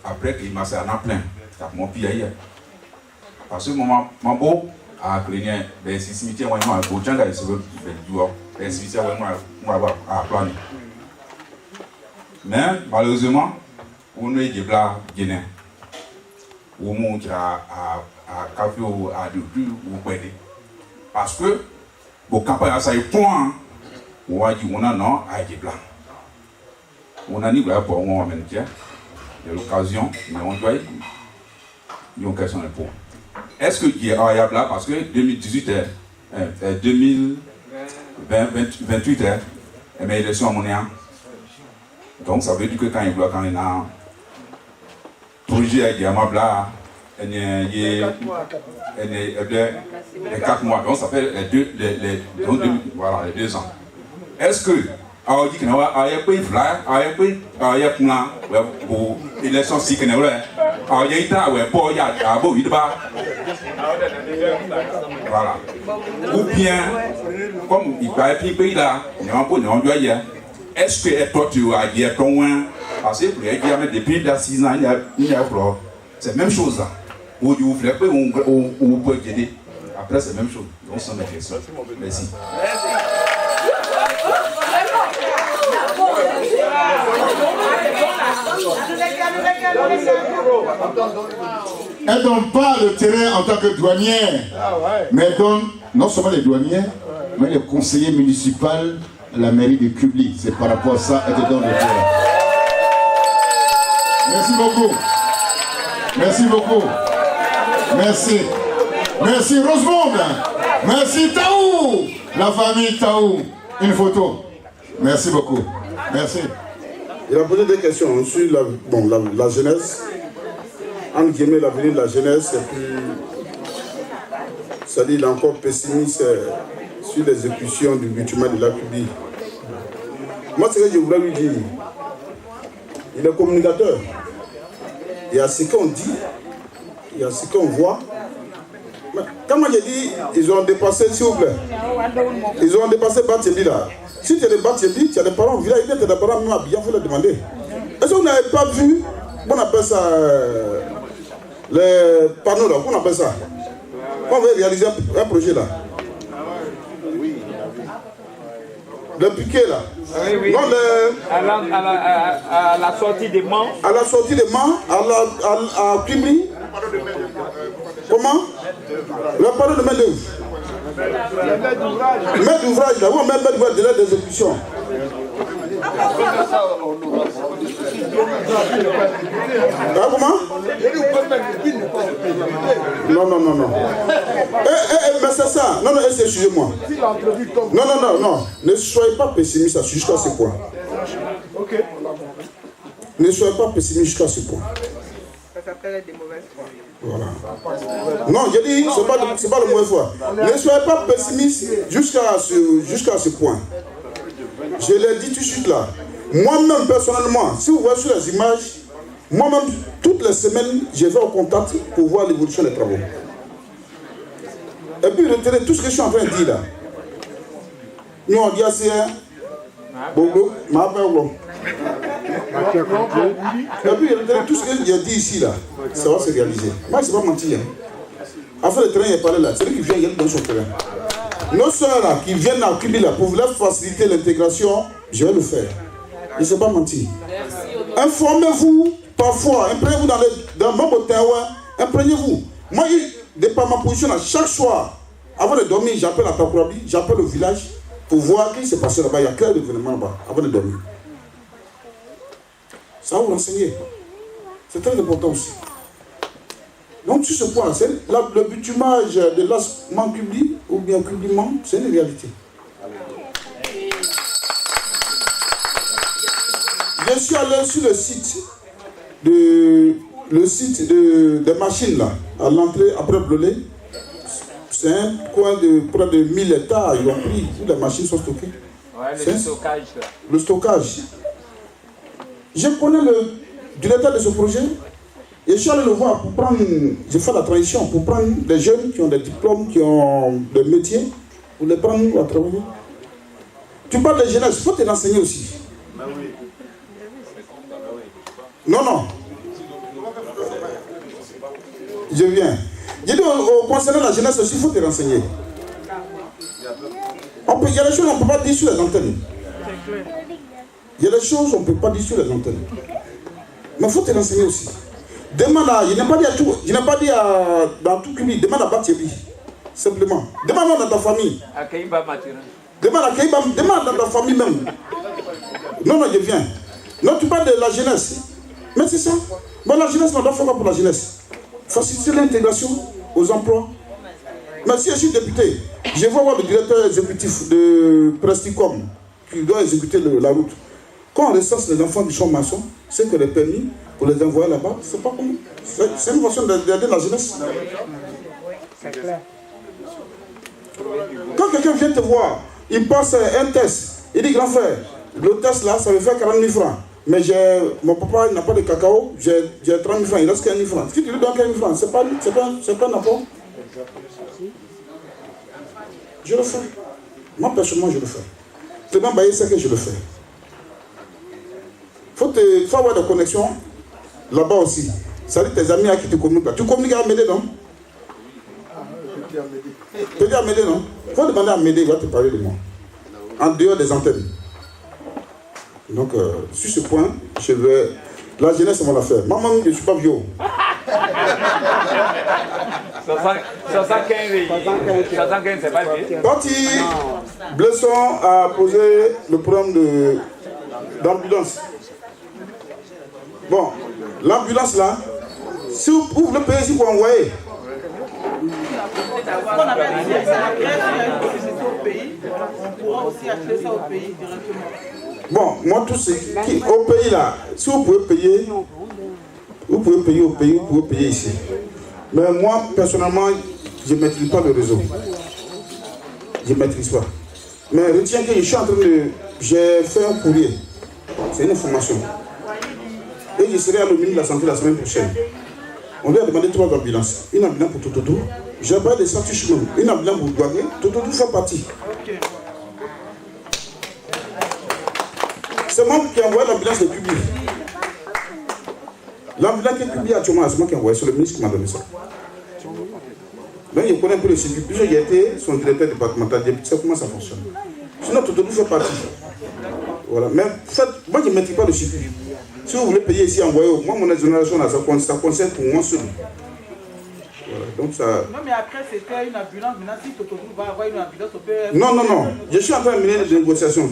après qu'il m'a servi en plein, quand mon pire hier. Parce que mon beau a cligné, ben si cimetière, moi, je vais vous dire, ben cimetière, moi, à planer. Mais malheureusement, ou non, il est blanc, guinéen. Ou mon qui a café ou à deux plus ou quoi. Parce que, pour campagne à ça, il point, on a dit, on a non, à des blancs. On a dit, pour moi, il y a l'occasion, mais on doit y avoir une question de point. Est-ce que il y a blanc parce que 2018 2028 est mes élections à mon néant. Donc ça veut dire que quand il bloque, quand il y a un projet avec un blanc, il y a 4 mois, donc ça fait les 2 ans. Est-ce que, alors dit qu'il y a un peu de fly, il y a plan pour l'élection si qu'il y a alors il y a un peu il y a un beau vide bas. Voilà. Ou bien, comme il paraît que pays là, il y a un peu de hier. Est-ce que toi tu as dit ton loin? Parce que pour dire depuis 6 ans, il y a c'est la même chose là. Ou vous voulez pas ou peut aider. Après c'est la même chose. Donc c'est ma question. Merci. Elle donne pas le terrain en tant que douanière, mais elle donne non seulement les douanières, mais les conseillers municipaux à la mairie de Kubli. C'est par rapport à ça qu'elle te donne le terrain. Merci beaucoup. Merci beaucoup. Merci. Merci Rosemonde. Merci Taou. La famille Taou. Une photo. Merci beaucoup. Merci. Il a posé des questions sur la jeunesse. En guillemets, l'avenir de la jeunesse, et puis, c'est-à-dire il est encore pessimiste sur l'exécution du bitumen de la Cubi. Moi, ce que je voulais lui dire, il est communicateur. Il y a ce qu'on dit, il y a ce qu'on voit. Mais quand moi j'ai dit, ils ont dépassé, s'il vous plaît, ils ont dépassé Batiebi là. Si tu es de Batiebi, tu as des parents, village, tu as des parents même habillés, il faut leur demander. Est-ce que vous n'avez pas vu, on appelle ça, les panneaux là, qu'on appelle ça? On veut réaliser un projet là. Le piquet là. Oui, oui. Non, à la sortie des Mans. À la sortie des Mans, à Kibli. Comment? Le panneau de main d'œuvre. Maître d'ouvrage là, on met maître d'ouvrage de l'aide d'exécution. Ah, comment? Non. Mais c'est ça. Non, excusez-moi. Non. Ne soyez pas pessimiste jusqu'à ce point. Ok. Ne soyez pas pessimiste jusqu'à ce point. Ça s'appelle des mauvaises foi. Voilà. Non, j'ai dit, c'est pas le mauvais foi. Ne soyez pas pessimiste jusqu'à ce point. Je l'ai dit tout de suite là. Moi-même, personnellement, si vous voyez sur les images, Moi-même, toutes les semaines, je vais au contact pour voir l'évolution des travaux. Et puis, retenez tout ce que je suis en train de dire là. Nous, on dit assez, Bogo, ma peur. Et puis, retenez tout ce que j'ai dit ici là. Ça va se réaliser. Moi, je ne sais pas mentir. Afin le terrain, il est parlé là. C'est lui qui vient, il est dans son terrain. Nos soeurs là, qui viennent à Kubi là, pour leur faciliter l'intégration, je vais le faire. Je ne sais pas mentir. Informez-vous parfois, imprégnez-vous dans mon terrain, imprégnez-vous. Moi, de par ma position là, chaque soir, avant de dormir, j'appelle à Takourabi, j'appelle au village pour voir ce qui s'est passé là-bas. Il y a quel événement là-bas, avant de dormir. Ça va vous renseigner. C'est très important aussi. Donc, sur ce point, le bitumage de l'asman public ou bien publiquement, c'est une réalité. Je suis allé sur le site des machines là, à l'entrée après Blolé. C'est un coin de près de 1000 hectares. Ils ont pris où les machines sont stockées. Ouais, le stockage. Le stockage. Je connais le directeur de ce projet. Et je suis allé le voir pour prendre. J'ai fait la transition pour prendre des jeunes qui ont des diplômes, qui ont des métiers, pour les prendre à travailler. Tu parles de jeunesse, il faut te renseigner aussi. Non, non. Je viens. J'ai dit, concernant la jeunesse aussi, il faut te renseigner. Il y a des choses qu'on ne peut pas dire sur les antennes. Il y a des choses qu'on ne peut pas dire sur les antennes. Mais il faut te renseigner aussi. Demande à, je n'ai pas dit à tout, je n'ai pas dit dans tout Kubi, demande à Batiébi. Simplement. Demande dans ta famille. Demande à Keiba, demande dans ta famille même. Non, non, je viens. Non, tu parles de la jeunesse. Mais c'est ça. Bon, la jeunesse, on doit faire quoi pour la jeunesse? Faciliter l'intégration aux emplois. Mais si je suis député, je vais voir le directeur exécutif de Presticom qui doit exécuter la route. Quand on recense les enfants qui sont maçons, c'est que les permis pour les envoyer là-bas, c'est pas comme. C'est une façon d'aider la jeunesse. C'est clair. Quand quelqu'un vient te voir, il passe un test, il dit grand frère, le test là, ça me fait 40 000 francs. Mais mon papa n'a pas de cacao, j'ai 30 000 francs, il reste 15 000 francs. Si tu lui donnes 15 000 francs, c'est pas un apport. Je le fais. Moi personnellement, je le fais. Clément Baye sait que je le fais. Il faut avoir des connexions là-bas aussi. Ça dit tes amis à qui tu communiques là. Tu communiques à Médé, non? Tu dis à Médé, non? Il faut demander à Médé, il va te parler de moi. En dehors des antennes. Donc, sur ce point, je vais. La jeunesse, c'est mon affaire. Maman, je ne suis pas vieux. 75, c'est pas vieux. Parti, Blesson a posé le problème d'ambulance. Bon, l'ambulance là, si vous pouvez le payer, si vous envoyez. On pourra aussi acheter ça au pays directement. Bon, moi, tout ce qui au pays là, si vous pouvez payer, vous pouvez payer au pays, vous pouvez payer ici. Mais moi, personnellement, je ne maîtrise pas le réseau. Je ne maîtrise pas. Mais retiens que je suis en train de. J'ai fait un courrier. C'est une information. Et je serai à le ministre de la Santé la semaine prochaine. On lui a demandé 3 ambulances. Une ambulance pour Tototou. J'ai pas de statut chemin. Une ambulance pour Douagé. Tototou fait partie. C'est moi qui ai envoyé l'ambulance de public. L'ambulance qui est publiée actuellement, c'est moi qui ai envoyé. C'est le ministre qui m'a donné ça. Donc je connais un peu le circuit. Puis j'ai été son directeur départemental. Je sais comment ça fonctionne. Sinon, Tototou fait partie. Voilà. Mais moi je ne maîtrise pas le circuit. Si vous voulez payer ici, envoyez. Moi, mon exonération, ça concerne pour moi seul. Voilà, donc ça... Non, mais après, c'était une ambulance. Maintenant, si Tototou va avoir une ambulance, on peut... Non, non, non. Je suis en train de mener des négociations.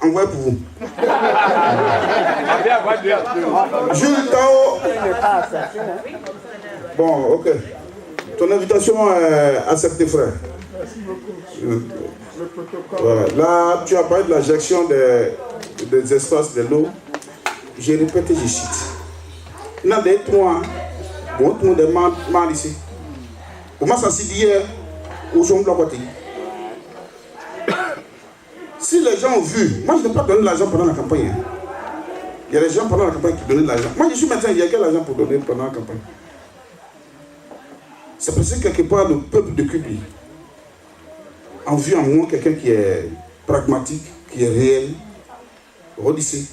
Envoyez pour vous. Jules Tao. Bon, ok. Ton invitation est acceptée, frère. Merci beaucoup. Voilà. Là, tu as parlé de la gestion des espaces de l'eau. J'ai répété, je cite. Il y a des trois, bon, tout le monde est mal ici. Comment ça s'est dit hier, au jour de la côté. Si les gens ont vu, moi je n'ai pas donné l'argent pendant la campagne. Il y a des gens pendant la campagne qui donnaient de l'argent. Moi, je suis médecin, il y a quel argent pour donner pendant la campagne? C'est parce que quelque part, le peuple de Kubli a vu en moi quelqu'un qui est pragmatique, qui est réel. Redissez.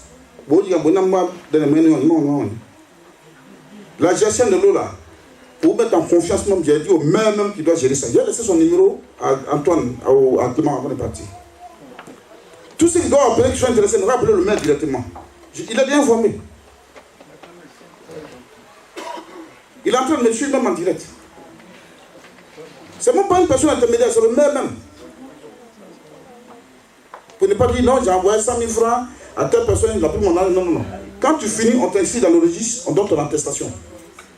La gestion de l'eau là, pour mettre en confiance, même, j'ai dit au maire même qui doit gérer ça. J'ai laissé son numéro à Antoine, à Clément avant de partir. Tous ceux qui doivent appeler, qui sont intéressés, ne rappelez le maire directement. Il est bien informé. Il est en train de me suivre même en direct. C'est même pas une personne intermédiaire, c'est le maire même. Pour ne pas dire non, j'ai envoyé 100 000 francs à telle personne, il a pris mon argent. Non, non, non. Quand tu finis, on t'inscrit dans le registre, on donne ton attestation.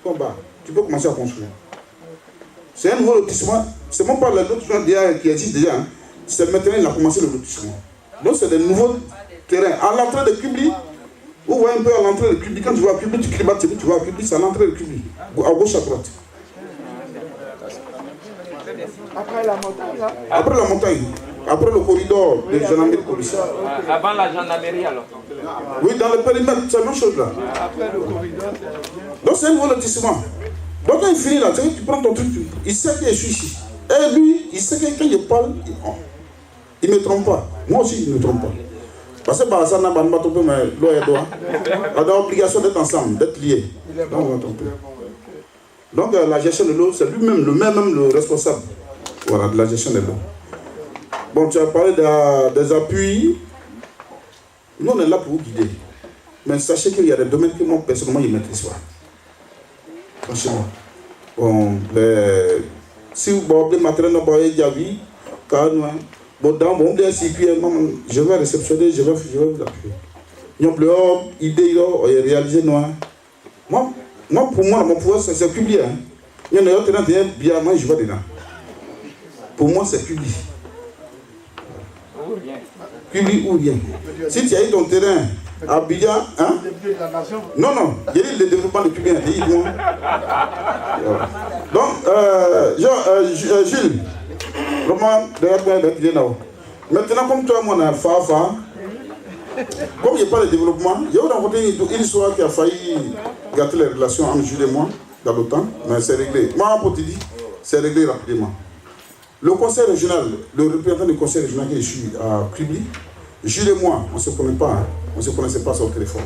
Bon, bah, tu peux commencer à construire. C'est un nouveau lotissement. C'est même pas le lotissement qui existe déjà. Hein. C'est maintenant qu'il a commencé le lotissement. Donc c'est des nouveaux terrains. À l'entrée de Kubli, vous voyez un peu à l'entrée de Kubli, quand tu vois Kubli, tu climates, tu vois Kubli, c'est à l'entrée de Kubli. À gauche, à droite. Après la montagne, là? Après la montagne. Après le corridor de gendarmerie de police. Avant la gendarmerie alors? Oui, dans le périmètre, c'est la même chose là. Après le corridor, donc c'est un nouveau lotissement. Donc quand il finit là, tu prends ton truc, il sait que je suis ici. Et lui, il sait que quand je parle, il ne me trompe pas. Moi aussi, il ne me trompe pas. Parce que ça n'a pas trompé, mais l'eau et doigt. On a l'obligation d'être ensemble, d'être liés. Donc on va tromper. Donc la gestion de l'eau, c'est lui-même, le même le responsable. Voilà, de la gestion de l'eau. Bon, tu as parlé des appuis. Nous, on est là pour vous guider. Mais sachez qu'il y a des domaines que moi, personnellement, je ne maîtrise pas. Franchement. Bon, si vous avez des matériels, vous avez des avis, je vais réceptionner, je vais vous appuyer. Nous avons une idée, réaliser. Moi, pour moi, mon pouvoir, c'est public. Il y a un bien, moi, je vais dedans. Pour moi, c'est public. Public ou rien. Si tu as eu ton terrain à Abidjan, hein? Non, non, il y a le développement de public. Donc, Gilles, maintenant, comme toi, moi, on a Fafa, comme il n'y a pas de développement, il y a rencontré une histoire qui a failli gâter les relations entre Jules et moi dans l'OTAN, mais c'est réglé. Moi, pour te dire, c'est réglé rapidement. Le conseil régional, le représentant du conseil régional qui est ici à Kubli, Jules et moi, on ne se connaît pas, hein, on ne se connaissait pas sur le téléphone.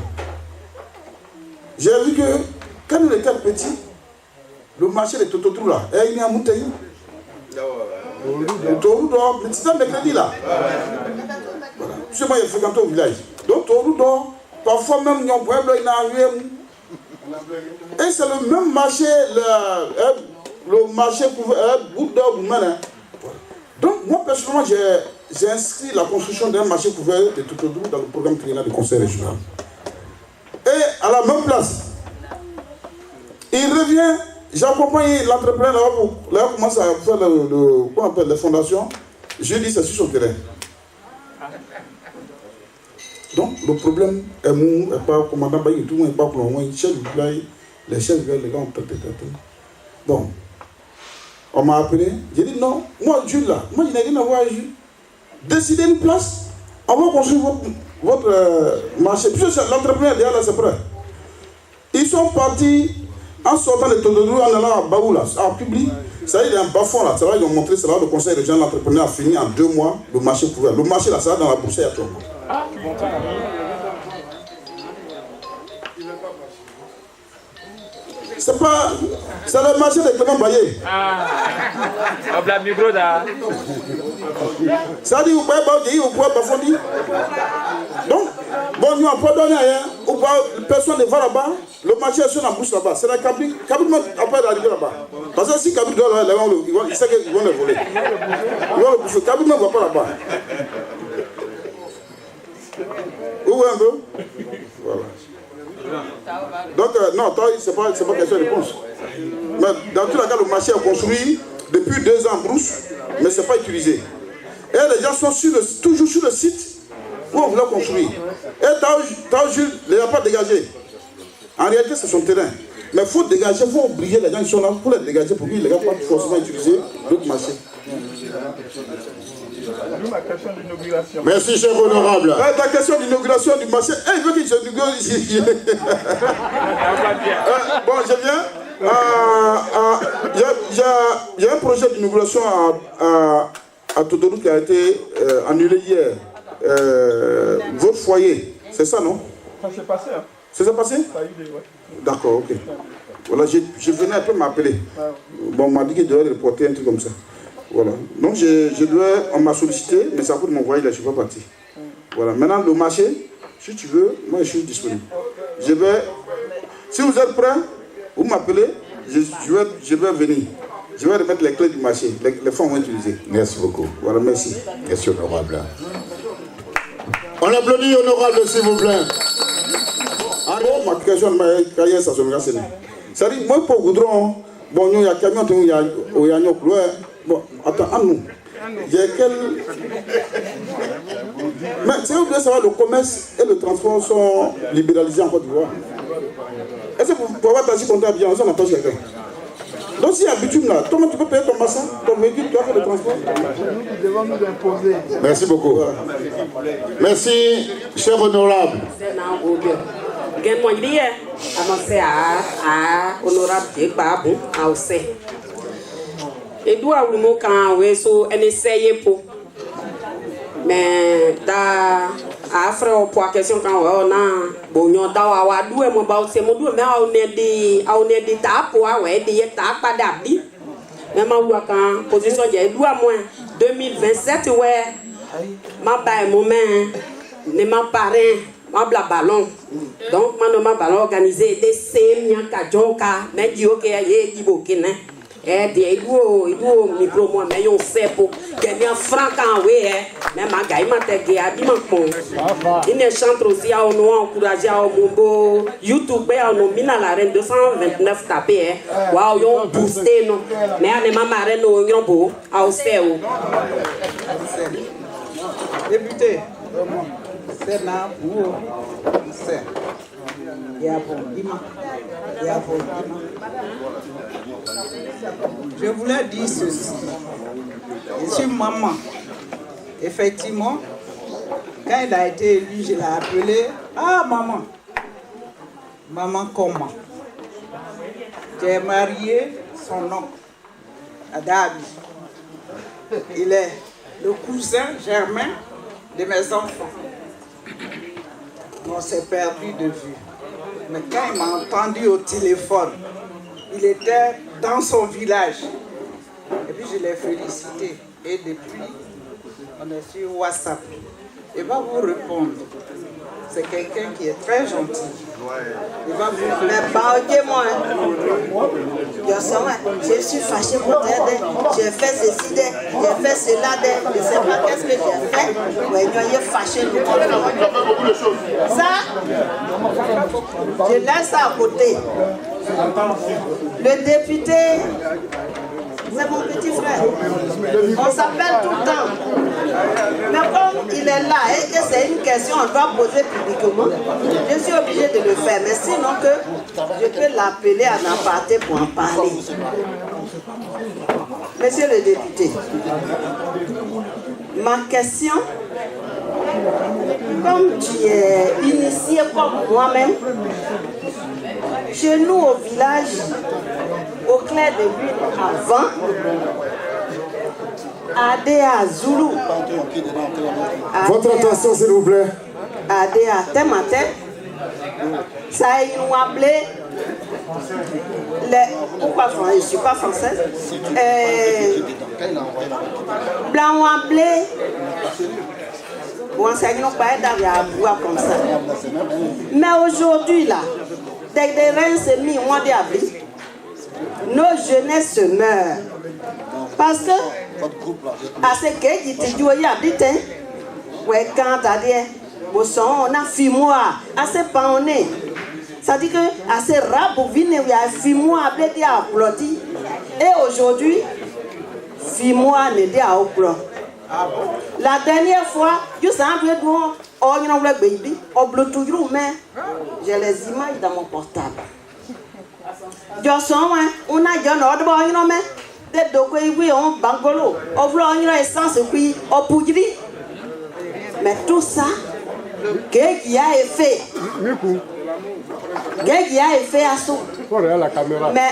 J'ai vu que quand on était petit, le marché de Tototrou là, il y a un montagne. Le petit mercredi là. Voilà. Tu sais, moi, il fréquenté au village. Donc, Torudo, parfois même, il y a un problème, il y a un. Et c'est le même marché, le marché pour Bouddha ou Mana. Donc, moi, personnellement, j'ai inscrit la construction d'un marché couvert de Tototrou dans le programme triennal du conseil régional. Et à la même place, il revient. J'accompagne l'entrepreneur là, on commence à faire qu'on appelle les fondations. Je dis c'est sur son terrain. Donc le problème est mou, est pas commandant Baye, tout le monde n'est pas pour le moins. Chef du village, les chefs du village, les gars ont peut-être. Bon, on m'a appelé. J'ai dit non, moi Jules là, moi je n'ai rien à voir avec Jules. Décidez une place, on va construire votre marché. Puisque l'entrepreneur derrière là c'est prêt. Ils sont partis. En sortant de Tototrou, en allant à Baoula, à Kubli, ça y est, il y a un bas-fond là. Ça va, ils ont montré, ça va, le conseil régional, l'entrepreneur a fini en 2 mois, le marché couvert. Le marché là, ça va dans la bourse actuellement. C'est pas. C'est le marché de Clément Baye. On blâme le micro là. Ça dit, vous pouvez pas bas-fond. Donc, bon, nous n'avons pas donné rien. Personne ne va là-bas. Le marché est sur la bourse là-bas. C'est la Kabyle. Kabyle après d'arriver là-bas. Parce que si Kabyle doit là, il sait qu'ils vont le voler. Ils vont le bouffer. Kabyle ne va pas là-bas. Où est un peu? Voilà. Donc, non, c'est pas question de réponse. Mais dans tous les cas, le marché est construit depuis 2 ans en brousse, mais ce n'est pas utilisé. Et les gens sont toujours sur le site où on voulait construire. Et tant Jules ne l'a pas dégagé. En réalité, c'est son terrain. Mais il faut dégager, il faut obliger les gens qui sont là pour les dégager pour qu'ils ne puissent pas forcément utiliser d'autres marchés. ma question d'inauguration. Merci, cher honorable. Ta question d'inauguration du marché. Il veut que j'inaugure ici. Bon, je viens. Il y a un projet d'inauguration à Totoro qui a été annulé hier. Votre foyer, c'est ça, non? Ça s'est passé. Hein. Ça s'est passé? Ça a eu des... ouais. D'accord, ok. Voilà, je venais un peu m'appeler. Bon, on m'a dit qu'il devait reporter un truc comme ça. Voilà. Donc, on m'a sollicité, mais ça coûte mon voyage, là, je ne suis pas parti. Voilà. Maintenant, le marché, si tu veux, moi, je suis disponible. Si vous êtes prêts, vous m'appelez, je vais venir. Je vais remettre les clés du marché. Les fonds vont utiliser. Merci beaucoup. Voilà, merci. Merci, honorable. On applaudit, honorable, s'il vous plaît. Bon, ma question de ma carrière, ça se me casse. C'est-à-dire, moi, pour Goudron, bon, il y a un camion, il y a un bon, attends, nous. Il y a quel. Mais si vous voulez savoir, le commerce et le transport sont libéralisés en Côte d'Ivoire. Est-ce que pour avoir taxi comptable, bien, on attache quelqu'un? Donc, s'il y a bitume là, comment tu peux payer ton bassin, ton véhicule, tu as fait le transport? Nous devons nous imposer. Merci beaucoup. Merci, cher honorable. Mais afre pour la question quand on a bonheur d'avoir doué mon bas c'est mon doué mais on est des tapes ouais des tapes pas d'abdi même en quand position j'ai doué moins 2027 ouais ma baie mon main ne m'a parrain ma bla ballon donc ma ballon organisé des semia kajonka mais dio que y dibokene il micro moi mais on sait pour gagner franc en ouais même à gagner ma tête à dimanche il ne chante aussi à nous encourager à mon YouTube à nous mina la reine 229 tapé waouh yon boosté non mais à ne ma marraine no yon beau à au CEO député c'est là pour c'est je voulais dire ceci. Je suis maman. Effectivement, quand il a été élu, je l'ai appelé. Ah, maman. Maman, comment? J'ai marié son oncle, Adabi. Il est le cousin germain de mes enfants. On s'est perdu de vue. Mais quand il m'a entendu au téléphone, il était dans son village. Et puis je l'ai félicité. Et depuis, on est sur WhatsApp. Il va vous répondre. C'est quelqu'un qui est très gentil. Il va vous... Mais pardonnez-moi. Je suis fâché pour t'aider. J'ai fait ceci, j'ai fait cela, je ne sais pas qu'est-ce que j'ai fait. Ouais, il est fâché. Ça, je laisse ça à côté. Le député, c'est mon petit frère. On s'appelle tout le temps. Mais comme il est là et que c'est une question qu'on doit poser publiquement, je suis obligé de le faire. Mais sinon que je peux l'appeler à aparté pour en parler. Monsieur le député, ma question, comme tu es initié comme moi-même, chez nous au village, au clair de lune avant, Adéa Zulu. Votre attention, s'il vous plaît. Adéa Temate. Ça ils nous appelé. Pourquoi je ne suis pas française? Blanc ont appelé. Bon, c'est qu'ils n'ont pas été à boire comme ça. Mais aujourd'hui, là, dès que les reins se mis au mois d'avril, nos jeunesses se meurent. Parce que, à ce que tu dis, il y a des temps, quand tu as dit, on a 6 mois, assez pas on est. Ça dit que, assez rare pour venir, il y a 6 mois après qu'il y a applaudi. Et aujourd'hui, 6 mois n'est pas applaudi. La dernière fois, je sais un peu d'où on a le baby, on bloque toujours, mais j'ai les images dans mon portable. Je sens, on a dit, on a dit, tête de quoi oui on bangolo on veut on ira essence puis on poudri mais tout ça qu'est-ce qui a effet à ça mais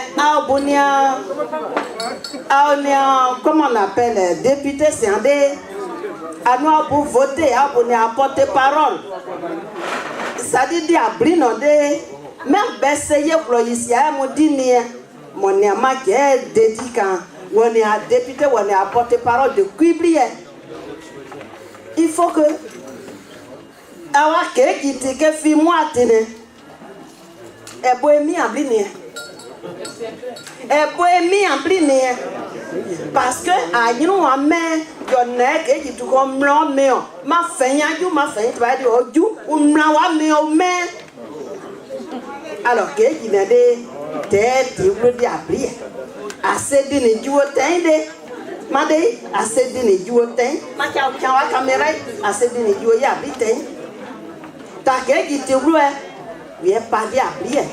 comment on appelle député c'est un des à nous pour voter à porter parole ça dit à brino de même essayer pour ici à mon dîner mon ama qui est dédié on est à député on est à porter parole de Quibli il faut que avoir qui te que fi moi tene e boemi ambline parce que a nous on met yo nek qui tout comme blanc mais ma fenya ju ma fenya va dire oju on blanc wa mais on met alors que qui n'a des tête vous dire appeler assez de ne ju otende ma de assez de ne ju otende ma ka wa caméra assez de ne ju ya biten ta que qui te voulait viens pas dire appeler.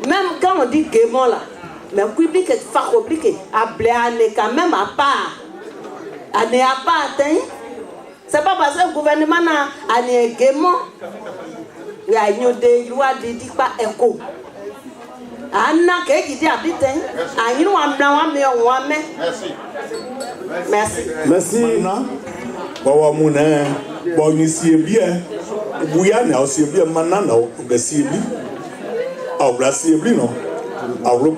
Même quand on dit gaiement là, mais Quibli que fa compliqué, à blé quand même à part, à ne a pas atteint. C'est pas parce que le gouvernement a né gaiement, il y a une des lois qui dit pas écho. Anna qui dit habitant, à une en blanc mais on met. Merci. Merci. Bon mouna, bon ici bien. Bouya n'a aussi bien maintenant le cible. Au cible non. Au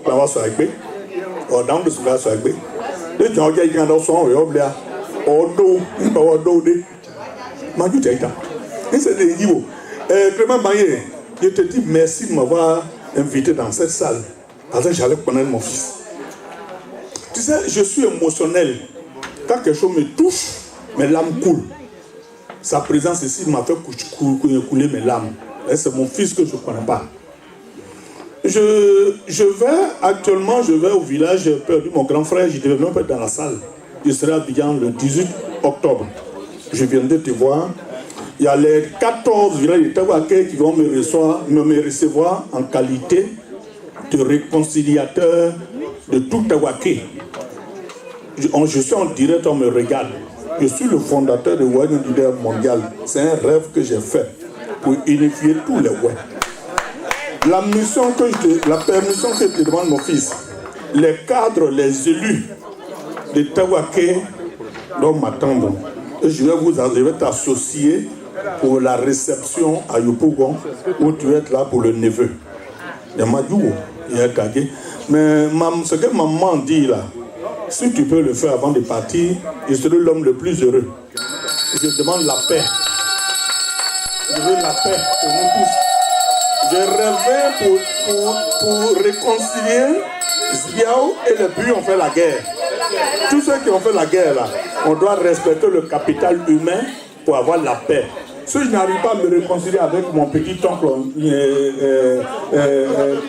la soit avec. Au dans le soir soit avec. Les gens qui ont dans son au bla. Au dos, il va au dos de. Maju taïta. Et c'est des niveaux. Clément Maillé, je te dis merci de m'avoir invité dans cette salle. Parce que j'allais connaître mon fils. Tu sais, je suis émotionnel. Quand quelque chose me touche, mes larmes coulent. Sa présence ici m'a fait couler mes larmes. Et c'est mon fils que je ne connais pas. Actuellement, je vais au village, j'ai perdu mon grand frère, je devais même pas être dans la salle. Je serai à Abidjan le 18 octobre. Je viendrai te voir. Il y a les 14 villages de Tawaké qui vont me recevoir en qualité de réconciliateur de tout Tawaké. Je suis en direct, on me regarde. Je suis le fondateur de Wayne Leader Mondial. C'est un rêve que j'ai fait pour unifier tous les Wayne. La permission que je te demande, mon fils, les cadres, les élus de Tawaké doivent m'attendre. Et je vais t'associer pour la réception à Yopougon, où tu vas être là pour le neveu. Mais ce que maman dit là, si tu peux le faire avant de partir, je serai l'homme le plus heureux. Je demande la paix. Je veux la paix pour nous tous. J'ai rêvé pour réconcilier Zbiao et les Buts ont fait la guerre. Tous ceux qui ont fait la guerre là, on doit respecter le capital humain pour avoir la paix. Si je n'arrive pas à me réconcilier avec mon petit oncle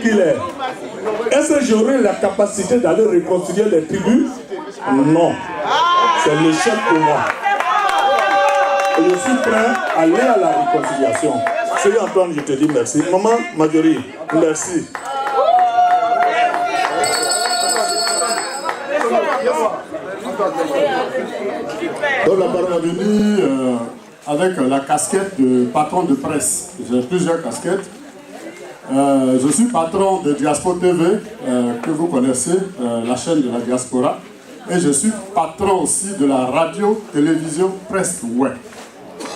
Killer, est-ce que j'aurai la capacité d'aller réconcilier les tribus? Non. C'est l'échec pour moi. Et je suis prêt à aller à la réconciliation. Seigneur Antoine, je te dis merci. Maman Marjorie, merci. Donc la parole est venue avec la casquette de patron de presse. J'ai plusieurs casquettes. Je suis patron de Diaspora TV, que vous connaissez, la chaîne de la diaspora. Et je suis patron aussi de la radio-télévision Presse Web,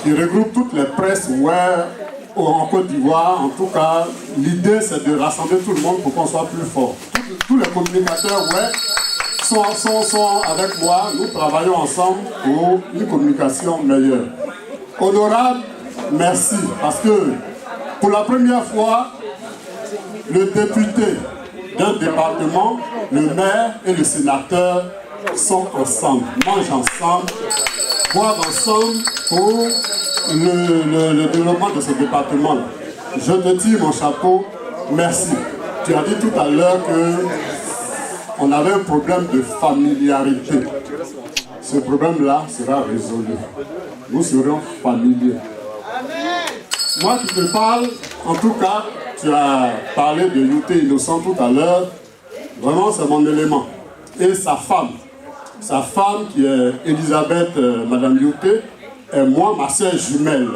qui regroupe toutes les presses web en Côte d'Ivoire. En tout cas, l'idée c'est de rassembler tout le monde pour qu'on soit plus fort. Tous les communicateurs web sont avec moi. Nous travaillons ensemble pour une communication meilleure. Honorable, merci, parce que pour la première fois, le député d'un département, le maire et le sénateur sont ensemble, mangent ensemble, boivent ensemble pour le développement de ce département-là. Je te tire mon chapeau, merci. Tu as dit tout à l'heure qu'on avait un problème de familiarité. Ce problème-là sera résolu. Nous serons familiers. Moi qui te parle, en tout cas, tu as parlé de Youté Innocent tout à l'heure. Vraiment, c'est mon élément. Et sa femme qui est Elisabeth, Madame Youté, et moi, ma soeur jumelle.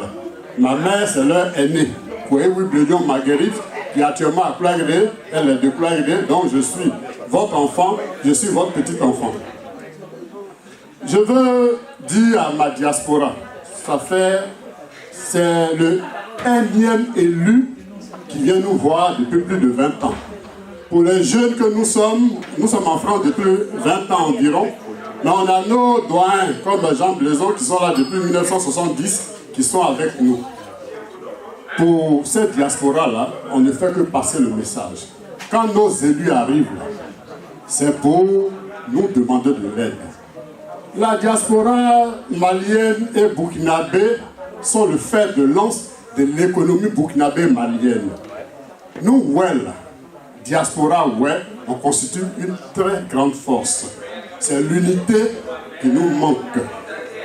Ma mère, c'est leur aînée. Oui, Blédion Marguerite, qui est actuellement à Plagré, elle est de Plagré, donc je suis votre enfant, je suis votre petit enfant. Je veux dire à ma diaspora, c'est le 1e élu qui vient nous voir depuis plus de 20 ans. Pour les jeunes que nous sommes en France depuis 20 ans environ, mais on a nos doyens comme Jean Blaison qui sont là depuis 1970, qui sont avec nous. Pour cette diaspora-là, on ne fait que passer le message. Quand nos élus arrivent, c'est pour nous demander de l'aide. La diaspora malienne et burkinabé sont le fer de lance de l'économie burkinabé-malienne. Nous, Ouel, diaspora Ouel, on constitue une très grande force. C'est l'unité qui nous manque.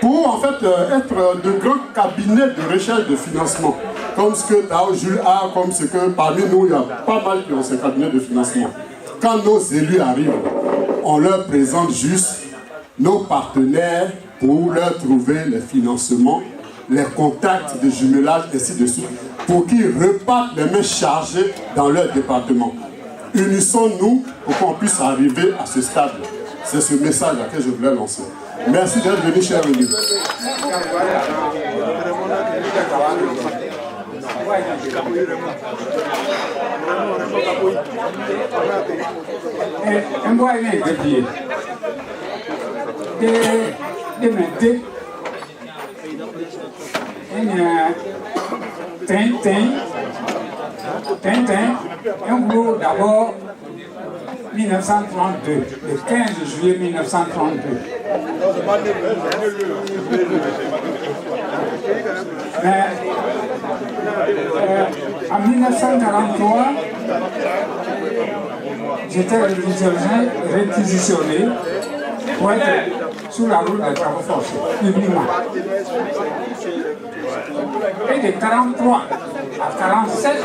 Pour en fait être de grands cabinets de recherche de financement, comme ce que Tao Jules a, comme ce que parmi nous, il y a pas mal qui ont ces cabinets de financement. Quand nos élus arrivent, on leur présente juste nos partenaires pour leur trouver les financements, les contacts de jumelage, ainsi de suite, pour qu'ils repartent les mains chargées dans leur département. Unissons-nous pour qu'on puisse arriver à ce stade. C'est ce message-là que je voulais lancer. Merci d'être venu, chers amis. D'abord 1932, le 15 juillet 1932. Mais en 1943, j'étais réquisitionné pour être sous la route des travaux forcés, publiquement. Et de 1943 à 1947,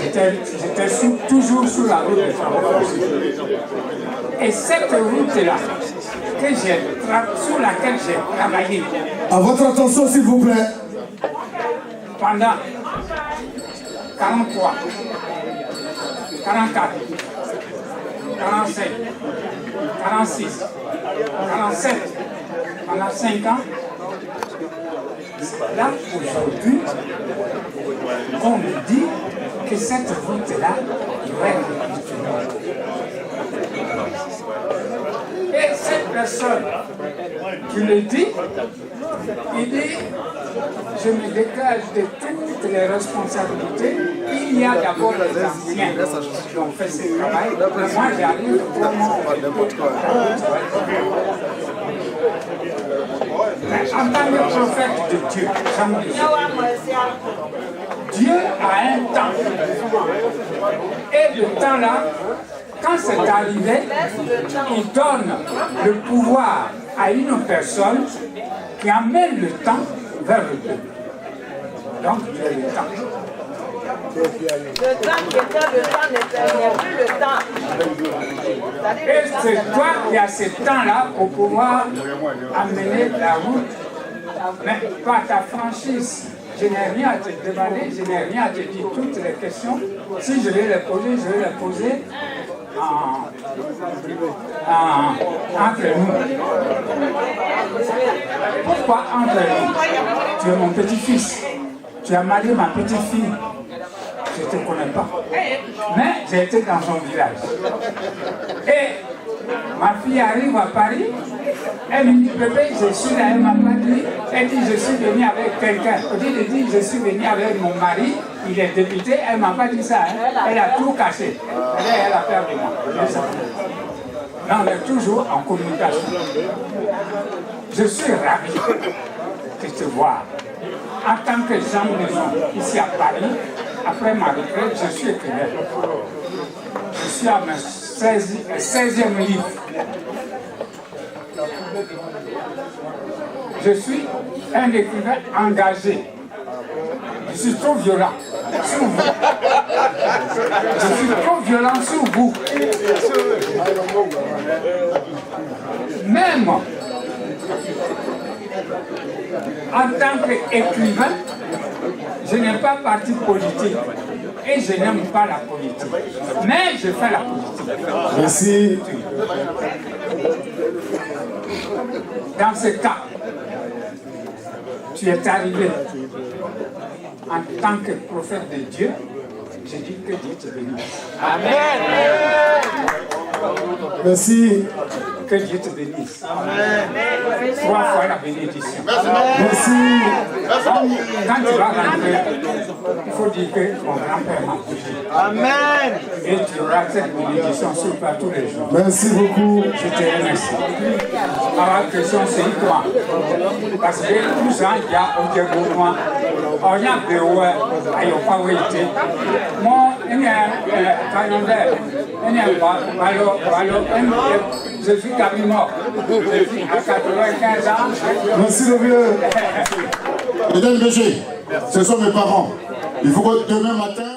j'étais toujours sous la route des travaux forcés. Et cette route-là, sur laquelle j'ai travaillé. À votre attention, s'il vous plaît. Pendant 43, 44, 45, 46, 47, pendant 5 ans. Là, aujourd'hui, on me dit que cette route-là doit être. Et cette personne qui le dit, il dit, je me dégage de toutes les responsabilités. Il y a d'abord les anciens qui ont fait ce travail. Moi, j'arrive vraiment. Mais en tant que prophète de Dieu, Dieu a un temps. Et le temps-là, quand c'est arrivé, il donne le pouvoir à une personne qui amène le temps vers le peuple. Donc, Dieu est le temps. Le temps qui était le temps n'est plus le temps. Et c'est toi qui as ce temps-là pour pouvoir amener la route. Mais par ta franchise, je n'ai rien à te demander, je n'ai rien à te dire. Toutes les questions, si je vais les poser, je vais les poser entre nous. Pourquoi entre nous? Tu es mon petit-fils. Tu as marié ma petite-fille. Je ne te connais pas. Mais j'ai été dans son village. Et ma fille arrive à Paris. Elle me dit, bébé, je suis là, elle m'a pas dit. Elle dit, je suis venue avec quelqu'un. Au lieu de dire, je suis venue avec mon mari, il est député, elle ne m'a pas dit ça. Hein. Elle a tout caché. Elle a peur de moi. Là, on est toujours en communication. Je suis ravi de te voir. En tant que Jean Blaison, ici à Paris, après ma retraite, je suis écrivain. Je suis à mon 16e livre. Je suis un écrivain engagé. Je suis trop violent sur vous. Je suis trop violent sur vous. Même en tant qu'écrivain, je n'ai pas parti politique et je n'aime pas la politique. Mais je fais la politique. Merci. Dans ce cas, tu es arrivé en tant que prophète de Dieu. Je dis que Dieu te bénisse. Amen. Merci. Que Dieu te bénisse. Amen. 3 fois la bénédiction. Merci. Quand tu vas rentrer, il faut dire que mon grand-père m'a touché. Amen. Et tu auras cette bénédiction sur toi tous les jours. Merci beaucoup. Je te remercie. Ma question c'est quoi? Parce que tout ça, il y a au Djegounois. On a besoin, il n'y a pas été. Moi, il y a je suis quasiment. Je suis à 95 ans. Merci le vieux. Mesdames et messieurs, ce sont mes parents. Il faut que demain matin.